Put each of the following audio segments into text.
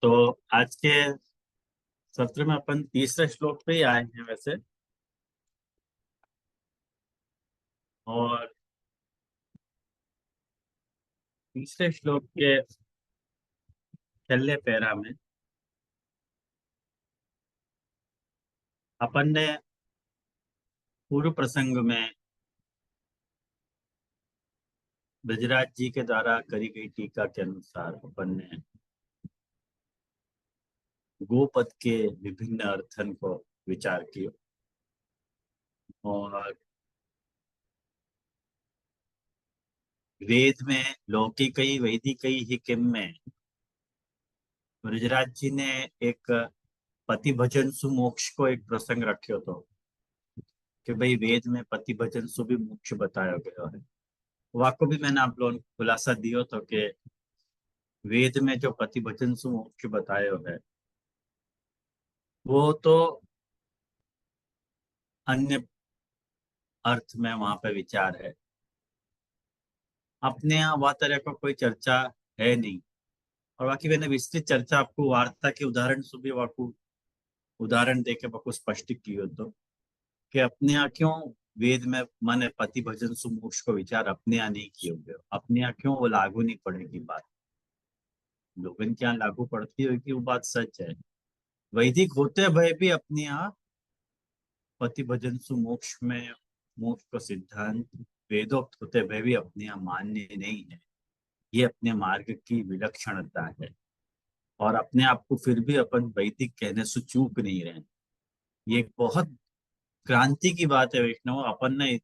तो आज के सत्र में अपन तीसरे श्लोक पे ही आए हैं वैसे। और तीसरे श्लोक के पहले पैरा में अपन ने पूर्व प्रसंग में ब्रजराज जी के द्वारा करी गई टीका के अनुसार अपन ने गोपद के विभिन्न अर्थन को विचार किया। और वेद में लौकिकई वैदिकई ही किम में ब्रजराज जी ने एक पति भजन सुमोक्ष को एक प्रसंग रखियो तो कि भाई वेद में पति भजन सु भी मोक्ष बताया गया है। वाको भी मैंने आप लोगों को खुलासा दियो तो कि वेद में जो पति भजन सु मोक्ष बताया है वो तो अन्य अर्थ में वहां पे विचार है, अपने यहाँ वह तरह का कोई चर्चा है नहीं। और बाकी मैंने विस्तृत चर्चा आपको वार्ता के उदाहरण से भी वाकू उदाहरण देके वाकू स्पष्ट की हो तो कि अपने यहाँ क्यों वेद में माने पति भजन सुमोक्ष को विचार अपने यहाँ नहीं किए हुए, अपने यहाँ क्यों वो लागू नहीं पड़ेगी बात, लोगन के यहाँ लागू पड़ती होगी वो बात सच है। वैदिक होते भय भी अपने यहाँ पति भजन सुमोक्ष में मोक्ष का सिद्धांत वेदोक्त होते भय भी अपने यहाँ मान्य नहीं है। ये अपने मार्ग की विलक्षणता है और अपने आप को फिर भी अपन वैदिक कहने से चूक नहीं रहे। ये एक बहुत क्रांति की बात है वैष्णव। अपन ने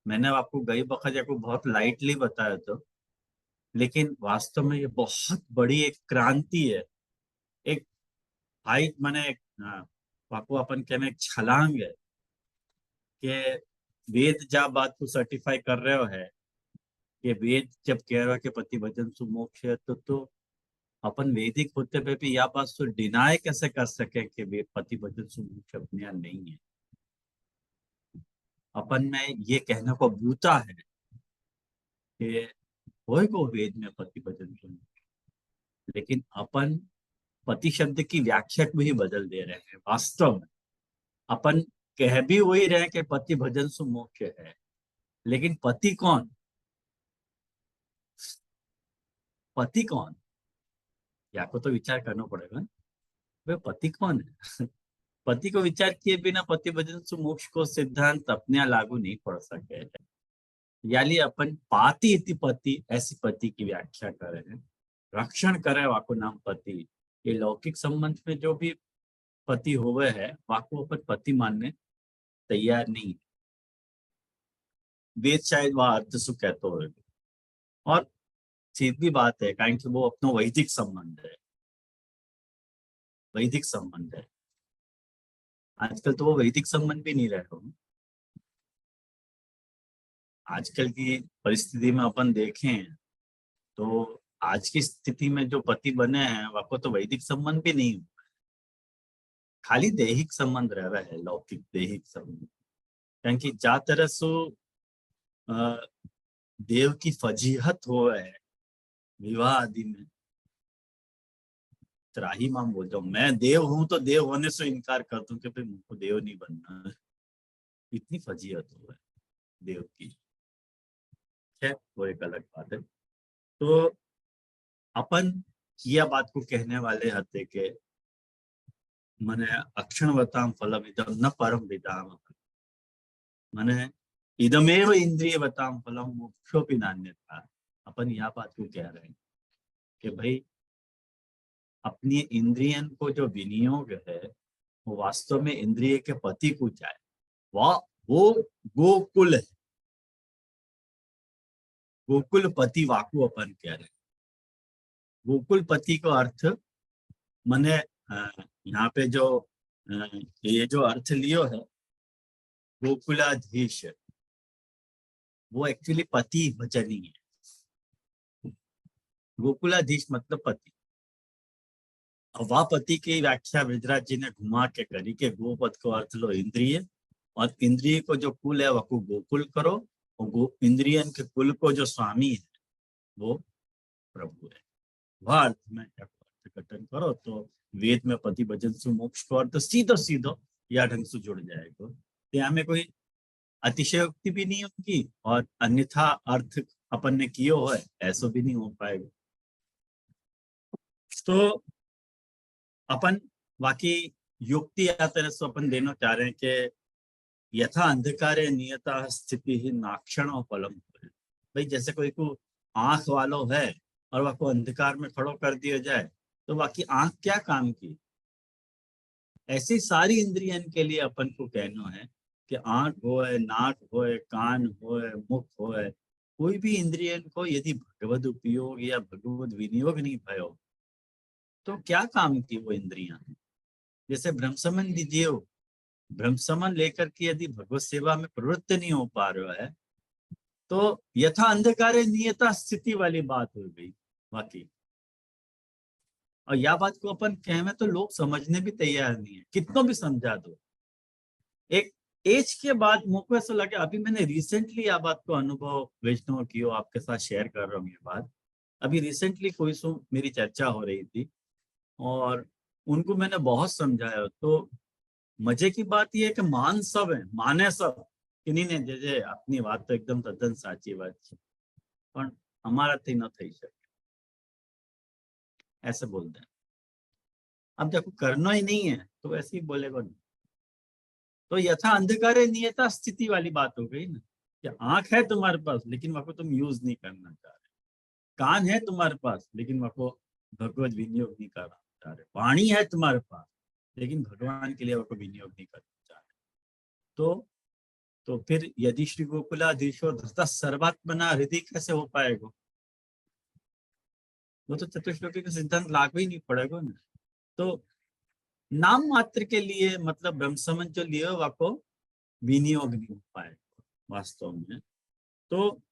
मैंने आपको गई बखत आपको बहुत लाइटली बताया तो, लेकिन वास्तव में ये बहुत बड़ी एक क्रांति है, एक हाइट माने आपको अपन कहने एक छलांग है कि वेद जब बात को सर्टिफाई कर रहे हो है कि वेद जब कह रहा है कि पति भजन सुमोक्ष है तो अपन वैदिक होते हुए भी यह बात तो डिनाई कैसे कर सके कि वे पति भजन सुमोक्ष अपने यहाँ नहीं है। अपन में ये कहने को बूता है कि होए को वेद में पति भजन सुमोक्ष, लेकिन अपन पति शब्द की व्याख्या को ही बदल दे रहे हैं। वास्तव में अपन कह भी वही रहे कि पति भजन सुमोक्ष है, लेकिन पति कौन, पति कौन, या को तो विचार करना पड़ेगा वे पति कौन है। पति को विचार किए बिना पति भजन सुमोक्ष को सिद्धांत अपने यहाँ लागू नहीं पड़ सके। यानी अपन पाति इति पति ऐसी पति की व्याख्या कर रहे हैं, रक्षण करे वाको नाम पति। ये लौकिक संबंध में जो भी पति हुए है वाको अपन पति मानने तैयार नहीं। वेद शायद वह अर्थ सु कहते हो और सीधी बात है कारण कि वो अपना वैदिक संबंध है, वैदिक संबंध है। आजकल तो वो वैदिक संबंध भी नहीं रह रहा। आजकल की परिस्थिति में अपन देखें तो आज की स्थिति में जो पति बने हैं वह तो वैदिक संबंध भी नहीं, खाली दैहिक संबंध रह रहा है, लौकिक दैहिक संबंध। क्योंकि जा तरह सो देव की फजीहत हो है विवाह आदि में, त्राही माम बोलता हूँ मैं देव हूं तो देव होने से इनकार करता हूँ कि भाई मुझको देव नहीं बनना, इतनी फजीहत हो है देव की। खैर वो एक अलग बात है। तो अपन यह बात को कहने वाले हते के मने अक्षणवताम फलम इदम न परम विदाम, मने इदमेव इंद्रिय बताम फलम मोक्षोपि नान्यथा। अपन यह बात को कह रहे हैं कि भाई अपनी इंद्रियन को जो विनियोग है वो वास्तव में इंद्रिय के पति को जाए, वह वो गोकुल है, गोकुल पति वाकु अपन कह रहे हैं। गोकुल पति को अर्थ मने यहाँ पे जो ये जो अर्थ लियो है गोकुलाधीश, वो एक्चुअली पति वचनी है। गोकुलाधीश मतलब पति। अब वह पति की व्याख्या ब्रजराज जी ने घुमा के करी के गोपद को अर्थ लो इंद्रिय, और इंद्रिय को जो कुल है वह गोकुल करो, और इंद्रियन के कुल को जो स्वामी है वो प्रभु है। वह अर्थ में अर्थ कटन करो तो वेद में पति भजन सु मोक्ष को अर्थ सीधो सीधो या ढंग से जुड़ जाएगा। यहाँ में कोई अतिशयोक्ति भी नहीं होगी और अन्यथा अर्थ अपन ने कियो है ऐसा भी नहीं हो पाएगा। तो अपन बाकी युक्ति या तरह से अपन देना चाह रहे हैं कि यथा अंधकारे नियता स्थिति ही नाक्षण और फलम। भाई जैसे कोई को आंख वालों है और वह को अंधकार में खड़ो कर दिया जाए तो बाकी आंख क्या काम की। ऐसी सारी इंद्रियन के लिए अपन को कहना है कि आंख होए, नाक होए, कान होए, मुख होए, कोई भी इंद्रियन को यदि भगवद उपयोग या भगवद विनियोग नहीं भयो तो क्या काम की वो इंद्रियां। जैसे ब्रह्मसमन दीजिए, ब्रह्मसमन लेकर के यदि भगवत सेवा में प्रवृत्त नहीं हो पा रहा है तो यथा अंधकारे नियता स्थिति वाली बात हो गई बाकी। और यह बात को अपन कहें तो लोग समझने भी तैयार नहीं है, कितना भी समझा दो। एक एज के बाद मुझको ऐसा लगे, अभी मैंने रिसेंटली यह बात को अनुभव वैष्णव की आपके साथ शेयर कर रहा हूँ ये बात। अभी रिसेंटली कोई सो मेरी चर्चा हो रही थी और उनको मैंने बहुत समझाया। तो मजे की बात यह है कि मान सब है, माने सब कि नहीं जे अपनी बात तो एकदम तद्दन साची बात है पर हमारा थी न थी सके ऐसे बोलते हैं। अब देखो करना ही नहीं है तो ऐसे ही बोलेगा नहीं। तो यथा अंधकारे नियता स्थिति वाली बात हो गई ना कि आंख है तुम्हारे पास लेकिन वह को तुम यूज नहीं करना चाह रहे, कान है तुम्हारे पास लेकिन वह को भगवत विनियोग नहीं करना चाह रहे, वाणी है तुम्हारे पास लेकिन भगवान के लिए वह को विनियोग नहीं करना चाह रहे। तो फिर यदि श्री गोकुलाधीशो धृता सर्वात्मना हृदय कैसे हो पाएगा। वो तो चतुश्लोकी का सिद्धांत लागू ही नहीं पड़ेगा ना। तो नाम मात्र के लिए मतलब ब्रह्मसमन जो लिए वाको विनियोग नहीं हो पाएगा वास्तव में। तो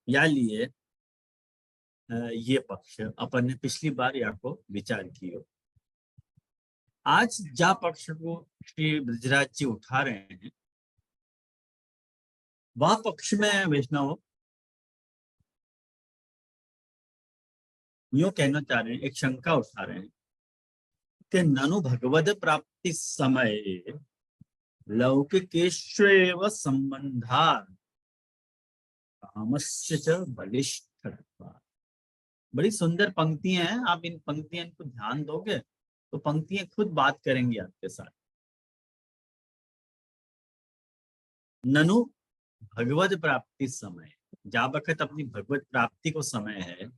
या लिए ये पक्ष अपन ने पिछली बार या को विचार किया। आज जा पक्ष को श्री ब्रजराज जी उठा रहे हैं वह पक्ष में वैष्णव यूं कहना चाह रहे हैं, एक शंका उठा रहे हैं कि ननु भगवद प्राप्ति समय लौकिकेष्वेव संबंधा कामस्य च बलिष्ठत्वात्। बड़ी सुंदर पंक्तियां हैं, आप इन पंक्तियों को ध्यान दोगे तो पंक्तियां खुद बात करेंगी आपके साथ। ननु भगवत प्राप्ति समय, जा बखत अपनी भगवत प्राप्ति को समय है,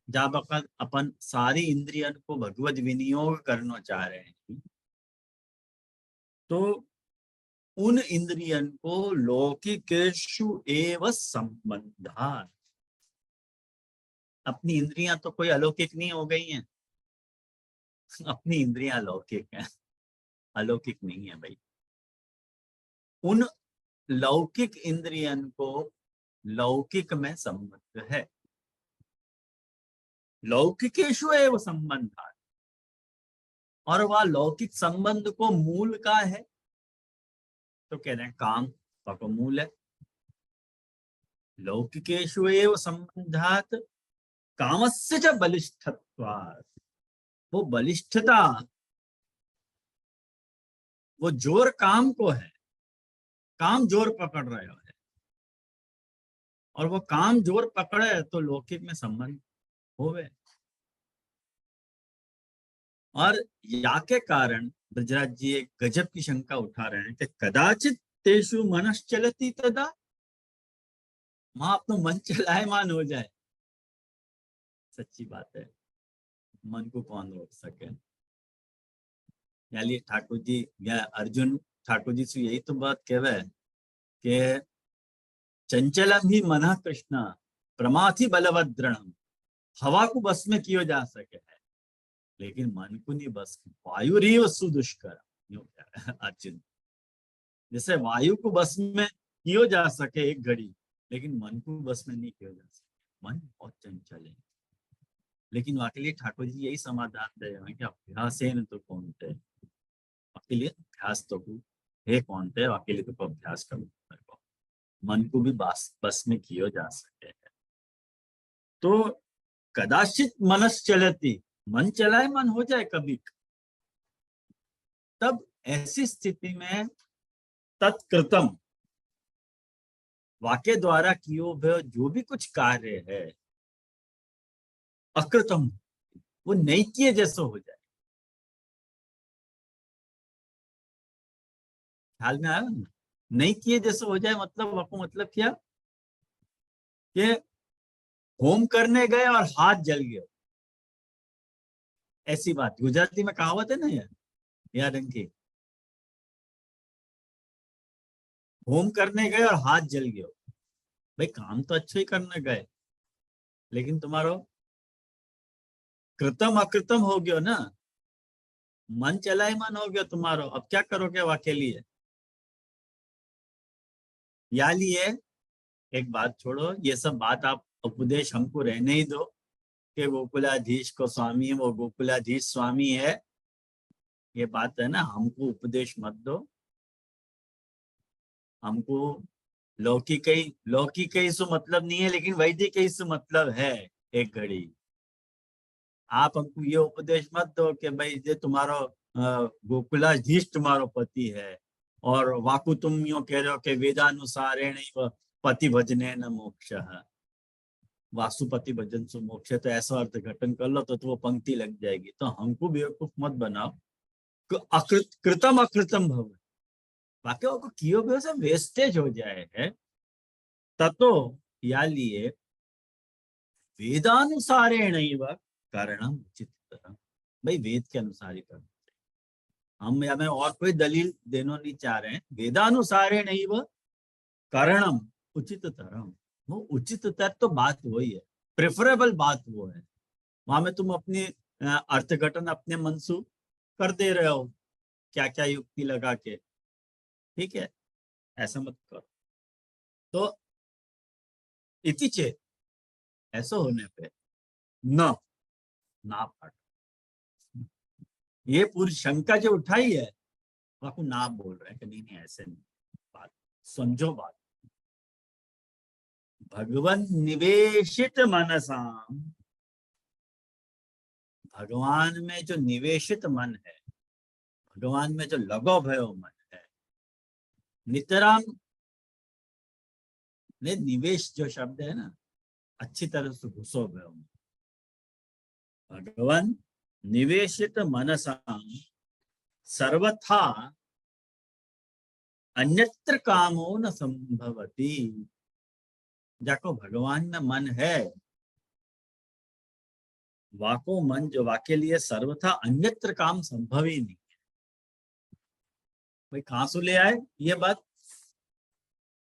जा बखत अपन सारी इंद्रियन को भगवत विनियोग करना चाह रहे हैं तो उन इंद्रियन को लौकिकेषु एव संबंधा। अपनी इंद्रियां तो कोई अलौकिक नहीं हो गई हैं, अपनी इंद्रियां लौकिक हैं, अलौकिक नहीं है भाई। उन लौकिक इंद्रियन को लौकिक में संबंध है, लौकिकेषु एव संबंधा। और वह लौकिक संबंध को मूल का है तो कह रहे हैं काम का मूल है। लौकिकेषु एव संबंधात कामस्य च बलिष्ठत्वात्। वो बलिष्ठता, वो जोर काम को है, काम जोर पकड़ रहे है और वो काम जोर पकड़े तो लौकिक में संबंध होवे। और या के कारण ब्रजराज जी एक गजब की शंका उठा रहे हैं कि कदाचित तेषु मनश्चलति तदा, वहां अपना मन चलायमान हो जाए। सच्ची बात है, मन को कौन रोक सके। यानी ठाकुर जी या अर्जुन ठाकुर जी से यही तो बात कहवे कि चंचलम ही मन कृष्ण प्रमाथि बलवद्रणम। हवा को बस में किया जा सके है लेकिन मन को नहीं बस। वायु रीव सुदुष्कर अर्जुन, जैसे वायु को बस में किया जा सके एक घड़ी लेकिन मन को बस में नहीं किया जा सके। मन बहुत चंचल है। लेकिन वाकई लिए ठाकुर जी यही समाधान दे रहे हैं कि अभ्यास है तो कौन थे वाकई लिए अभ्यास तो हे कौन थे वाकई लिए तो अभ्यास करो मन को भी बस में किया जा सके। तो कदाचित मनस चलती, मन चलाए मन हो जाए कभी, तब ऐसी स्थिति में तत्कृतम, वाक्य द्वारा कियो हुए जो भी कुछ कार्य है, अकृतम, वो नहीं किए जैसा हो जाए। ख्याल में आया ना? नहीं किए जैसा हो जाए मतलब आपको मतलब क्या कि होम करने गए और हाथ जल गया, ऐसी बात। गुजराती में कहावत है ना याद इनकी, होम करने गए और हाथ जल गया। भाई काम तो अच्छा ही करने गए, लेकिन तुम्हारो कृतम अकृतम हो गयो ना, मन चलाए मन हो गया तुम्हारो। अब क्या करोगे वाक्य लिए? या लिए एक बात छोड़ो, ये सब बात आप उपदेश हमको रहने ही दो कि गोकुलाधीश को स्वामी, वो गोकुलाधीश स्वामी है, ये बात है ना, हमको उपदेश मत दो। हमको लौकिक ही सो मतलब नहीं है, लेकिन वैदिक ही सो मतलब है। एक घड़ी आप हमको ये उपदेश मत दो कि भाई ये तुम्हारो गोकुलाधीश तुम्हारो पति है, और वाकु तुम यो कह रहे हो कि वेदानुसारेण पति भजने न मोक्ष, वासुपति भजन से मोक्ष, तो ऐसा अर्थ घटन कर लो तो वो पंक्ति लग जाएगी। तो हमको बेवकूफ मत बनाओ। कृतम अकृतम भव, वाक्यों को कियो भी सब वेस्टेज हो जाए है, ततो या लिए वेदानुसारेण कारणम उचित। भाई वेद के अनुसार ही करना। हम या मैं और कोई दलील देना नहीं चाह रहे हैं। वेदानुसारेण कारणम उचित तरम, वो उचिततर तो बात वही है, प्रेफरेबल बात वो है। वहां में तुम अपनी अर्थघटन अपने मन से कर दे रहे हो, क्या क्या युक्ति लगा के, ठीक है, ऐसा मत करो। तो इति चेत, ऐसा होने पे न ना पाठ, ये पूरी शंका जो उठाई है आपको ना बोल रहे हैं कि नहीं नहीं ऐसे नहीं। बात समझो, बात भगवन निवेशित मनसा, भगवान में जो निवेशित मन है, भगवान में जो लगो भयो मन है, नितराम ने निवेश जो शब्द है ना, अच्छी तरह से घुसो भयो। भगवान निवेशित मनसा सर्वथा अन्यत्र कामो न संभवती। जाको भगवान में मन है, वाको मन जो वाके लिए सर्वथा अन्यत्र काम संभव ही नहीं। भाई कहां से ले आए ये बात?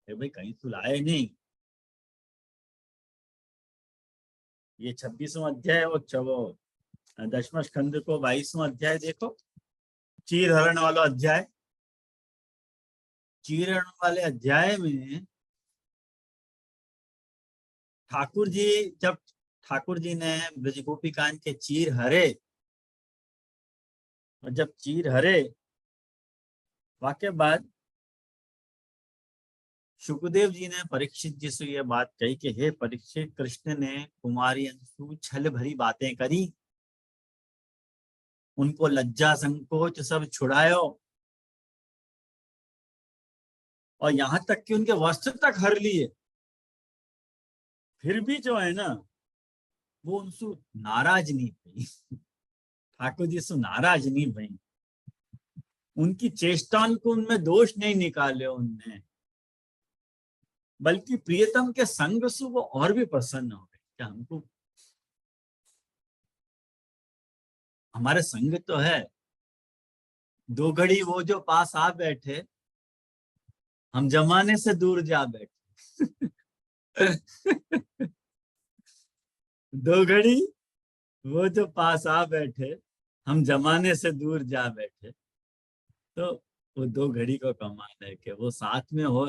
भाई कहीं तो लाए नहीं। ये 26वां अध्याय और 10वां स्कंद को 22वां अध्याय देखो, चीर हरण वाला अध्याय। चीर हरण वाले अध्याय में ठाकुर जी, जब ठाकुर जी ने ब्रजगोपी कांड के चीर हरे, और जब चीर हरे वाके बाद सुखदेव जी ने परीक्षित जी से यह बात कही कि हे परीक्षित, कृष्ण ने कुमारी अंशु छल भरी बातें करी, उनको लज्जा संकोच सब छुड़ायो, और यहां तक कि उनके वस्त्र तक हर लिए, फिर भी जो है ना वो उनसे नाराज नहीं भई। ठाकुर जी से नाराज नहीं भई, उनकी चेष्टान को उनमें दोष नहीं निकाले उनने, बल्कि प्रियतम के संग से वो और भी प्रसन्न हो गए। क्या हमको हमारे संग तो है, दो घड़ी वो जो पास आ बैठे, हम जमाने से दूर जा बैठे। दो घड़ी वो जो पास आ बैठे, हम जमाने से दूर जा बैठे। तो वो दो घड़ी को कमाल है कि वो साथ में हो।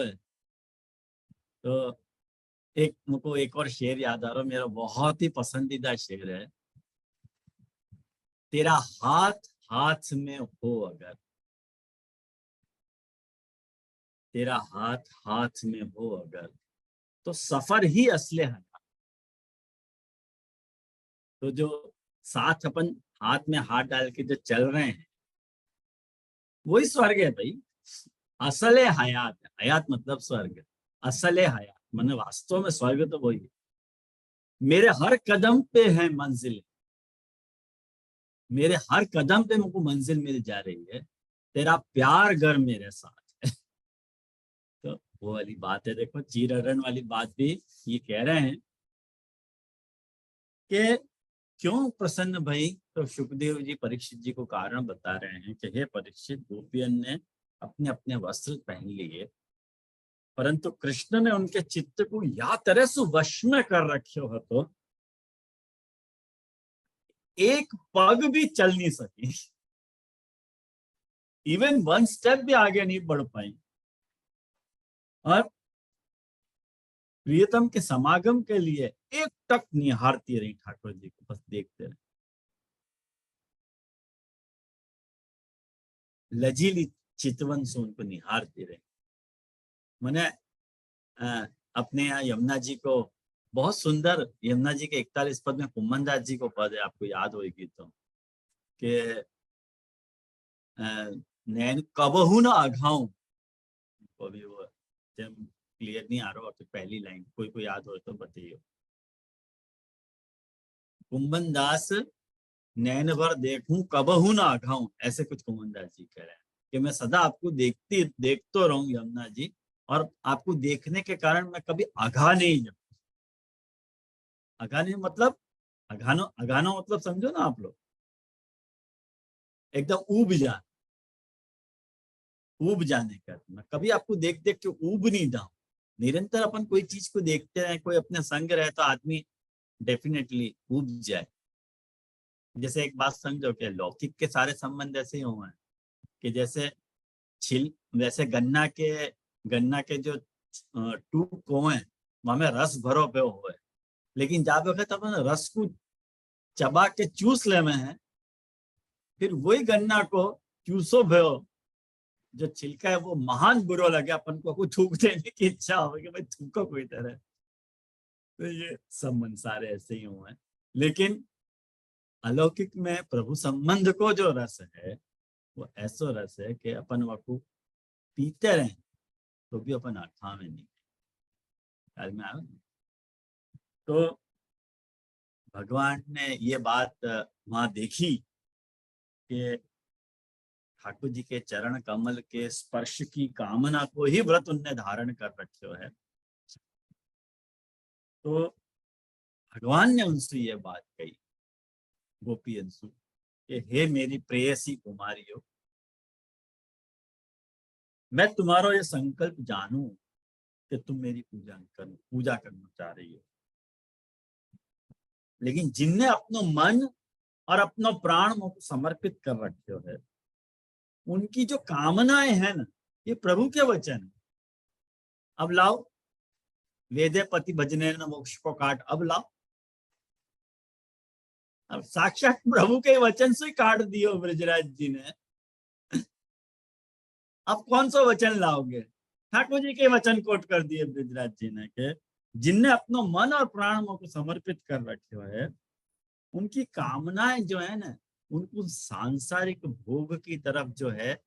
तो एक मुझको एक और शेर याद आ रहा, मेरा बहुत ही पसंदीदा शेर है। तेरा हाथ हाथ में हो अगर, तेरा हाथ हाथ में हो अगर, तो सफर ही असले है। तो जो साथ अपन हाथ में हाथ डाल के जो चल रहे हैं वही स्वर्ग है भाई। असल हयात है, हयात मतलब स्वर्ग, असल हयात मतलब वास्तव में स्वर्ग तो वही है। मेरे हर कदम पे है मंजिल, मेरे हर कदम पे मुझको मंजिल मिल जा रही है, तेरा प्यार घर मेरे साथ है। तो वो वाली बात है, देखो चीरहरण वाली बात भी ये कह रहे हैं कि क्यों प्रसन्न भाई। तो सुखदेव जी परीक्षित जी को कारण बता रहे हैं कि हे परीक्षित, गोपियन ने अपने अपने वस्त्र पहन लिए, परंतु कृष्ण ने उनके चित्त को या तरह से वश में कर रखे हो तो एक पग भी चल नहीं सकी, इवन वन स्टेप भी आगे नहीं बढ़ पाई। और प्रियतम के समागम के लिए एक टक निहारती रही ठाकुर जी को, बस देखते रहे, लजीली चितवन से उनको निहारती रही। मैंने अपने यहाँ यमुना जी को बहुत सुंदर, यमुना जी के 41 पद में कुम्मन दास जी को पद है, आपको याद होगी तो, कि नैन कबहू न अघाऊं, को भी वो जब क्लियर नहीं आ रहा हो तो पहली लाइन कोई को याद हो तो बताइए। कुम्मन दास नैन भर देखूं कबहू ना अघाऊं, ऐसे कुछ कुम्मन दास जी कह रहे हैं कि मैं सदा आपको देखतो रहूं यमुना जी, और आपको देखने के कारण मैं कभी अघा नहीं जाऊं। अघा नहीं मतलब, अघानो अघानो मतलब समझो ना आप लोग, एकदम ऊब जा, ऊब जाने का, मैं कभी आपको देख देख के ऊब नहीं जाऊं। निरंतर अपन कोई चीज को देखते रहे, कोई अपने संग रहे तो आदमी डेफिनेटली ऊब जाए। जैसे एक बात समझो कि लौकिक के सारे संबंध ऐसे ही हुए हैं कि जैसे छिल, वैसे गन्ना के जो टूक हुए हैं वहां में रस भरो पे हुए, लेकिन जब वक्त अपन रस को चबा के चूस ले में है, फिर वही गन्ना को चूसो भयो, जो छिलका है वो महान बुरो लगे अपन को थूक देने की इच्छा हो कि भाई थूको कोई तरह। तो ये संबंध सारे ऐसे ही हुए हैं। लेकिन अलौकिक में प्रभु संबंध को जो रस है वो ऐसा रस है कि अपन वकू पीते रहे तो भी अपन आत्मा में नहीं, ख्याल में आया। तो भगवान ने ये बात वहां देखी कि ठाकुर जी के चरण कमल के स्पर्श की कामना को ही व्रत उनने धारण कर रखे है। तो भगवान ने उनसे ये बात कही गोपी अंशु कि हे मेरी प्रेयसी कुमारियों, मैं तुम्हारा ये संकल्प जानू कि तुम मेरी पूजा करना चाह रही हो, लेकिन जिनने अपनो मन और अपना प्राण मुझको समर्पित कर रखे है, उनकी जो कामनाएं हैं ना, ये प्रभु के वचन है। अब लाओ, वेदे पति भजने न मोक्ष को काट, अब लाओ। अब साक्षात प्रभु के वचन से काट दियो ब्रजराज जी ने, अब कौन सा वचन लाओगे। ठाकुर जी के वचन कोट कर दिए ब्रजराज जी ने के जिनने अपना मन और प्राण को समर्पित कर रखे है, उनकी कामनाएं जो है ना, उनको सांसारिक भोग की तरफ जो है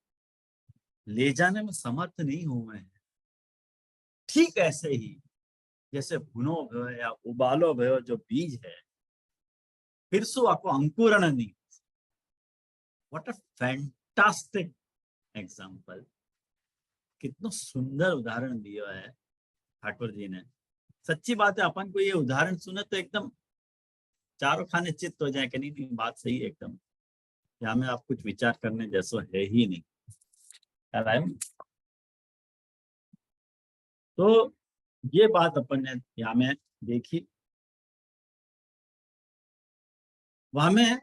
ले जाने में समर्थ नहीं हुए हैं। ठीक ऐसे ही जैसे भुनो भयो या उबालो भयो जो बीज है, फिर सो आपको अंकुरण नहीं। व्हाट अ फैंटास्टिक एग्जाम्पल, कितना सुंदर उदाहरण दिया है ठाकुर जी ने। सच्ची बात है, अपन को ये उदाहरण सुने तो एकदम चारों खाने चित्त हो जाए कि नहीं नहीं बात सही है एकदम, यहाँ में आप कुछ विचार करने जैसा है ही नहीं। तो ये बात अपन ने यहाँ में देखी। वहां में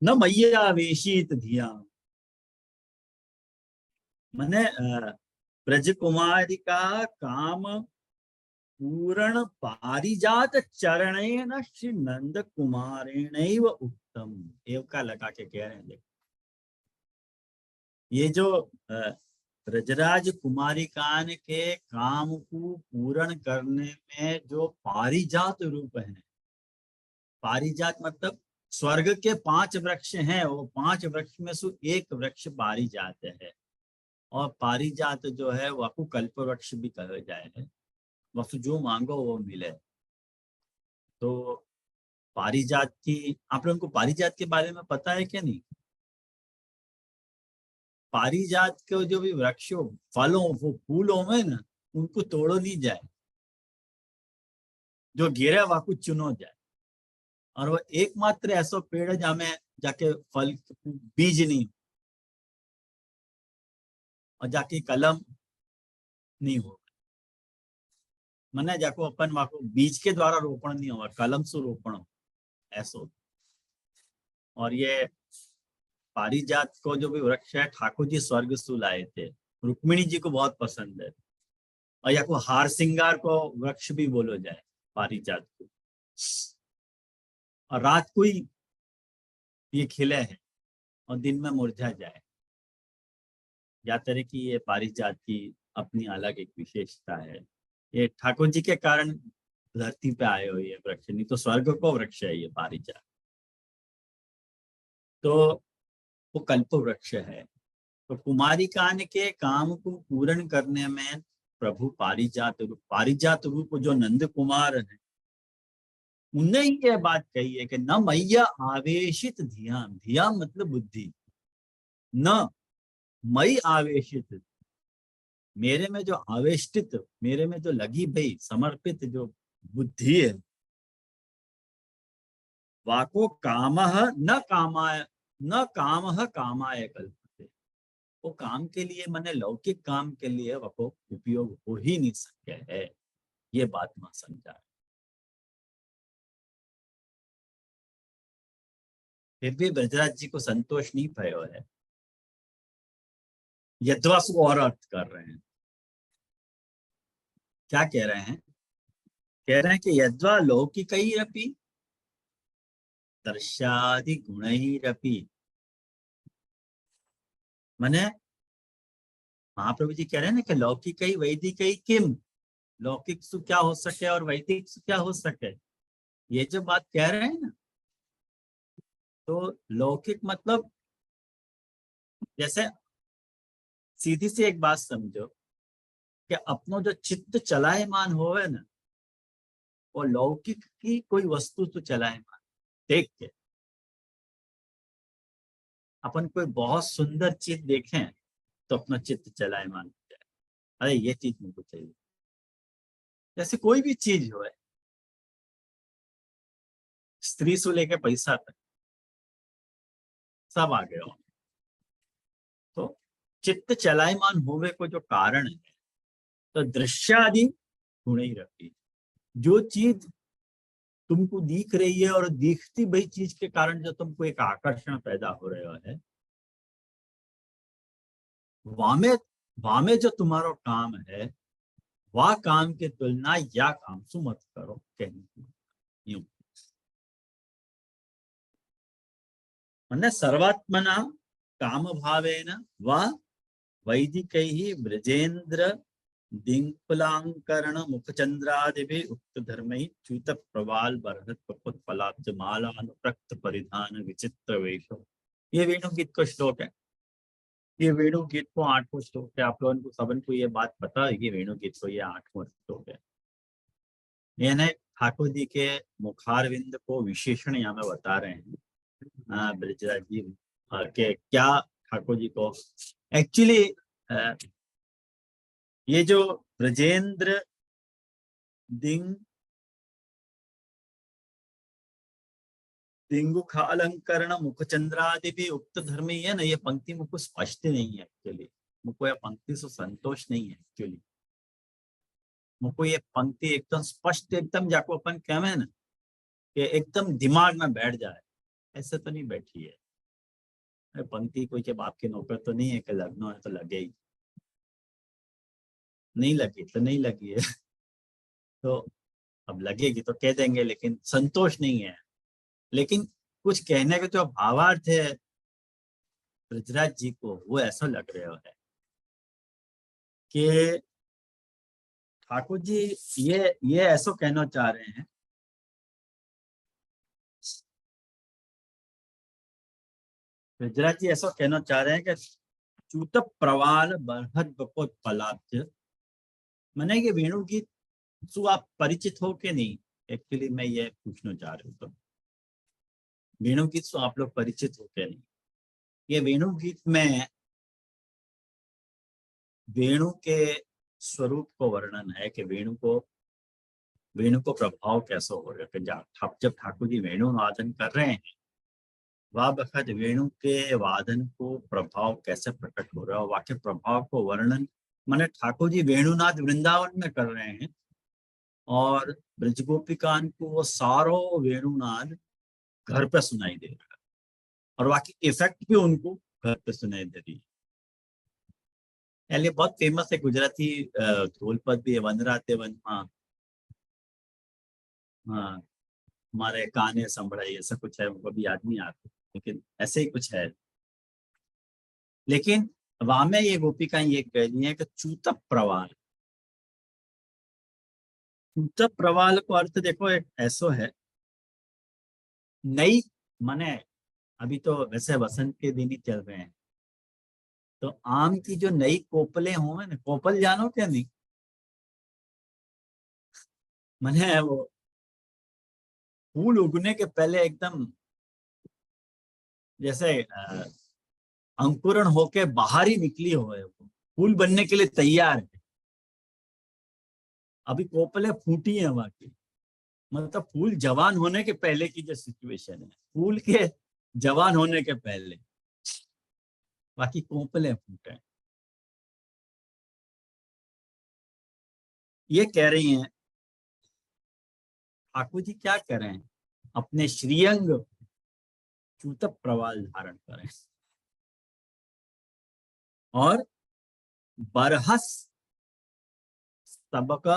न मैया वेशित धिया, मैंने ब्रज कुमारी का काम पूर्ण पारिजात चरणेन श्री नंद कुमारेण उत्तम। एव का लगा के कह रहे हैं, ये जो ब्रजराज कुमारिकान के काम को पूर्ण करने में जो पारिजात रूप है, पारिजात मतलब स्वर्ग के 5 वृक्ष हैं, वो 5 वृक्ष में से एक वृक्ष पारिजात है। और पारिजात जो है वो आपको कल्प वृक्ष भी कहा जाए है, बस जो मांगो वो मिले। तो पारिजात की, आप लोगों को पारिजात के बारे में पता है क्या? नहीं, पारिजात के जो भी वृक्षों, फलों, वो फूलों में ना, उनको तोड़ो नहीं जाए, जो गिरे वाकू चुनो जाए। और वो एकमात्र ऐसा पेड़ है जहाँ में जाके फल बीज नहीं, और जाके कलम नहीं हो, मने जाको अपन वाको बीज के द्वारा रोपण नहीं हुआ, कलम से रोपण हो ऐसो। और ये पारिजात को जो भी वृक्ष है, ठाकुर जी स्वर्ग से लाए थे, रुक्मिणी जी को बहुत पसंद है। और या को हार सिंगार को वृक्ष भी बोलो जाए पारिजात को। और रात को ही ये खिले हैं और दिन में मुरझा जाए, या तरह की ये पारिजात की अपनी अलग एक विशेषता है। ये ठाकुर जी के कारण धरती पे आए हुए वृक्ष, नहीं तो स्वर्ग को वृक्ष है ये पारिजात। तो वो कल्प वृक्ष है। तो कुमारिकान के काम को पूर्ण करने में प्रभु पारिजात रूप जो नंद कुमार है, उन्हें ही यह बात कही है कि न मैया आवेशित धियाम, धियाम मतलब बुद्धि, न मई आवेशित, मेरे में जो आवेष्टित, मेरे में जो लगी भाई समर्पित जो बुद्धि है, वाको काम न कामाय, न काम कामाय कल्पते, वो काम के लिए, मैंने लौकिक काम के लिए वको उपयोग हो ही नहीं सके है। ये बात मैं समझा। फिर भी ब्रजराज जी को संतोष नहीं भयो है, यद्वा को और अर्थ कर रहे हैं। क्या कह रहे हैं? कह रहे हैं कि यद्वा लौकिक ही रपी दर्शादि गुण ही रपी, मैंने महाप्रभु जी कह रहे हैं ना कि लौकिक ही वैदिक ही किम, लौकिक सु क्या हो सके और वैदिक सु क्या हो सके, ये जो बात कह रहे हैं ना, तो लौकिक मतलब, जैसे सीधी सी एक बात समझो कि अपनो जो चित्त चलायमान होवे ना, वो लौकिक की कोई वस्तु तो चलायमान देख के, अपन कोई बहुत सुंदर चीज देखें तो अपना चित्त चलायमान हो जाए, अरे ये चीज मुझको चाहिए। जैसे कोई भी चीज हो, स्त्री से लेके पैसा तक सब आ गया हो। तो चित्त चलायमान होवे को जो कारण है, तो दृश्यादि गुण ही रखी, जो चीज तुमको दिख रही है और दिखती भाई चीज के कारण जो तुमको एक आकर्षण पैदा हो रहा है, वामे वामे जो तुम्हारा काम है, वह काम की तुलना या काम से मत करो, कहने यूं। मैंने सर्वात्मना काम भावेन व वैदिक ही ब्रजेन्द्र दिंकुलांकरण मुखचंद्रादि उक्त धर्म च्युत प्रवाल बरहत कपुत पलाब्ज माला अनुप्रक्त परिधान विचित्र वेश। ये वेणु गीत का श्लोक है। ये वेणु गीत को 8वां श्लोक है। आप लोगों को सबन को ये बात पता है कि वेणु गीत को ये 8वां श्लोक है। यानी ठाकुर जी के मुखारविंद को विशेषण यहाँ में बता रहे हैं ब्रजराज जी के क्या ठाकुर जी को एक्चुअली ये जो ब्रजेंद्र दिंग दिंगुखालंकरण मुखचंद्रादि भी उक्त धर्म ही है ना, ये पंक्ति मुझको स्पष्ट नहीं है एक्चुअली, मुझको यह पंक्ति से संतोष नहीं है एक्चुअली। मुझको ये पंक्ति एकदम स्पष्ट, एकदम जाको अपन कहवे ना कि एकदम दिमाग में बैठ जाए, ऐसे तो नहीं बैठी है पंक्ति। कोई के बाप के नौकर तो नहीं है कि लगना है तो लगे ही, नहीं लगी तो नहीं लगी है तो अब लगेगी तो कह देंगे, लेकिन संतोष नहीं है। लेकिन कुछ कहने के जो भावार्थ है ब्रजराज जी को, वो ऐसा लग रहा है कि ठाकुर जी ये ऐसा कहना चाह रहे हैं, गुजरात जी ऐसा कहना चाह रहे हैं कि चूत प्रवाल बरहद बपोत पलाब्ज, मैंने ये वेणु गीत सु आप परिचित हो के नहीं, एक्चुअली मैं ये पूछना चाह रहा हूँ। तो वेणु गीत सु आप लोग परिचित हो के नहीं। ये वेणु गीत में वेणु के स्वरूप को वर्णन है कि वेणु को प्रभाव कैसा हो रहा है। जब ठाकुर जी वेणु वादन कर रहे हैं, वह वक्त वेणु के वादन को प्रभाव कैसे प्रकट हो रहा है, वाक्य प्रभाव को वर्णन माने ठाकुर जी वेणुनाद वृंदावन में कर रहे हैं और ब्रज गोपिकान को वो सारो वेणुनाद घर पे सुनाई दे रहा है और वाकई इफेक्ट भी उनको घर पे सुनाई दे रही है। ये बहुत फेमस है गुजराती ढोलपद भी है, वनराते वन, हाँ हाँ, हमारे काने संभड़ाई ऐसा कुछ है, उनको भी याद नहीं आता लेकिन ऐसे ही कुछ है। लेकिन वहां में ये गोपिका ये कह रही है कि चूत प्रवाल, चूत प्रवाल को अर्थ देखो एक ऐसो है नई, माने अभी तो वैसे वसंत के दिन ही चल रहे हैं, तो आम की जो नई कोपले हों ना, कोपल जानो क्या नहीं, माने वो फूल उगने के पहले एकदम जैसे अंकुरण होके बाहर ही निकली हो है, वो फूल बनने के लिए तैयार है। अभी कोपले फूटी है वहां की, मतलब फूल जवान होने के पहले की जो सिचुएशन है, फूल के जवान होने के पहले, बाकी कोपले फूटे। ये कह रही हैं ठाकुर जी क्या करें, अपने श्रीअंग चूत प्रवाल धारण करें और बरहस स्तबक,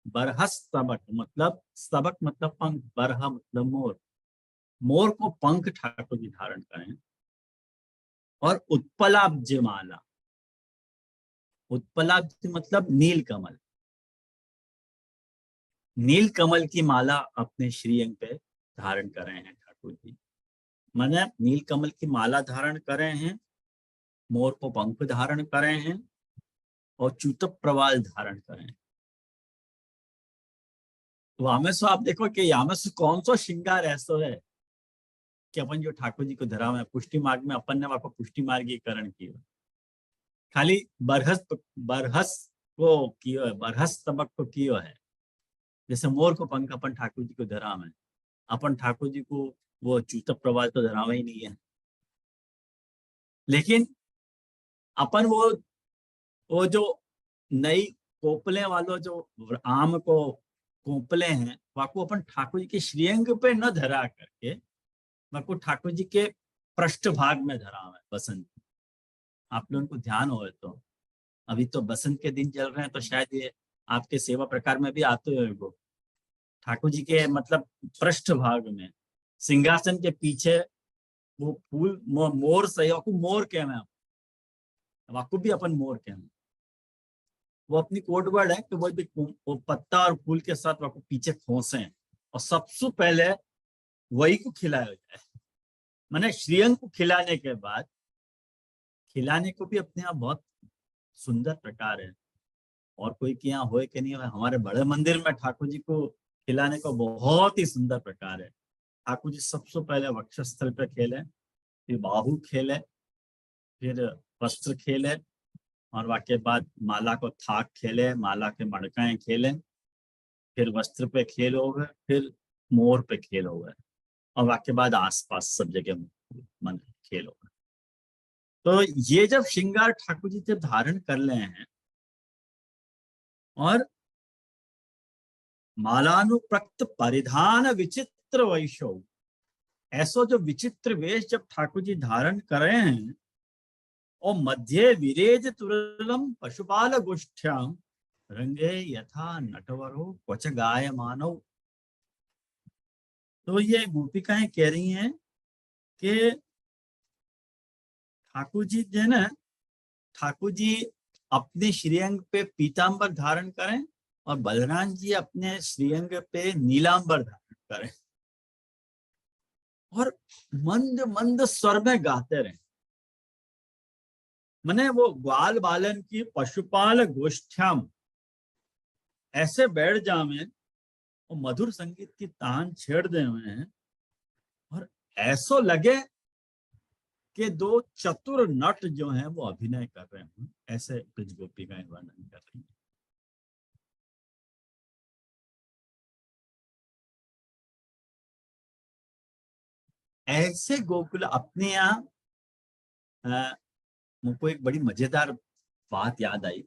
बरहस स्तबक मतलब स्तबक मतलब पंख, बरह मतलब मोर, मोर को पंख ठाकुर जी धारण करें और उत्पलाब्ज माला, उत्पलाब्ज मतलब नील कमल, नील कमल की माला अपने श्रीअंग पे धारण कर रहे हैं ठाकुर जी। माने नील कमल की माला धारण कर रहे हैं, मोर को पंख धारण कर रहे हैं और चूत प्रवाल धारण कर रहे हैं। तो हमें सो आप देखो कि यहाँ में से कौन सा श्रृंगार ऐसा है कि अपन जो ठाकुर जी को धरा में पुष्टि मार्ग में अपन ने वहां पर पुष्टि मार्गीकरण किया, खाली बरहस बरहस को कियो है, बरहस तबक को कियो है। जैसे मोर को पंख अपन ठाकुर जी को धरा में, अपन ठाकुर जी को वो चूत प्रवाल तो धरावा ही नहीं है, लेकिन अपन वो जो नई कोपले वालों जो आम को कोपले हैं वाको अपन ठाकुर जी के श्रीअंग पे न धरा करके वाको ठाकुर जी के पृष्ठ भाग में धरा है बसंत। आप लोगों को ध्यान हो तो अभी तो बसंत के दिन चल रहे हैं, तो शायद ये आपके सेवा प्रकार में भी आते हुए वो ठाकुर जी के मतलब पृष्ठ भाग में सिंहासन के पीछे वो फूल मोर सही वाको मोर कहना, वाको भी अपन मोर कहना, वो अपनी कोड वर्ड है कि वो पत्ता और फूल के साथ वो पीछे खोसे और सबसे पहले वही को खिलाया जाए। मैंने श्रीअंग को खिलाने के बाद, खिलाने को भी अपने आप बहुत सुंदर प्रकार है, और कोई के यहाँ हो कि नहीं हो, हमारे बड़े मंदिर में ठाकुर जी को खिलाने को बहुत ही सुंदर प्रकार है। ठाकुर जी सबसे पहले वक्षस्थल पे खेले, फिर बाहु खेले, फिर वस्त्र खेले और वाके बाद माला को थाक खेले, माला के मड़काएं खेले, फिर वस्त्र पे खेल हो गए, फिर मोर पे खेल हो गए और वाके बाद आसपास सब जगह मन खेल हो गए। तो ये जब श्रृंगार ठाकुर जी जब धारण कर ले हैं और मालानुप्रक्त परिधान विचित्र वैशव, ऐसो जो विचित्र वेश जब ठाकुर जी धारण कर रहे हैं और मध्य विरेज तुरलम पशुपाल गोष्ठ्याम रंगे यथा नटवरो क्वच गाय मानव। तो ये गोपिकाएं कह रही हैं कि ठाकुर जी जो है ना, ठाकुर जी अपने श्रीअंग पे पीतांबर धारण करें और बलराम जी अपने श्रीअंग पे नीलांबर धारण करें और मंद मंद स्वर में गाते रहे। मने वो ग्वाल बालन की पशुपाल गोष्ठ्याम ऐसे बैठ जावे और मधुर संगीत की तान छेड़ दे हुए हैं और ऐसो लगे कि दो चतुर नट जो हैं वो अभिनय कर रहे हैं। ऐसे ब्रज गोपिकाएं वर्णन कर रही हैं। ऐसे गोकुल अपने यहाँ मुझको एक बड़ी मजेदार बात याद आई,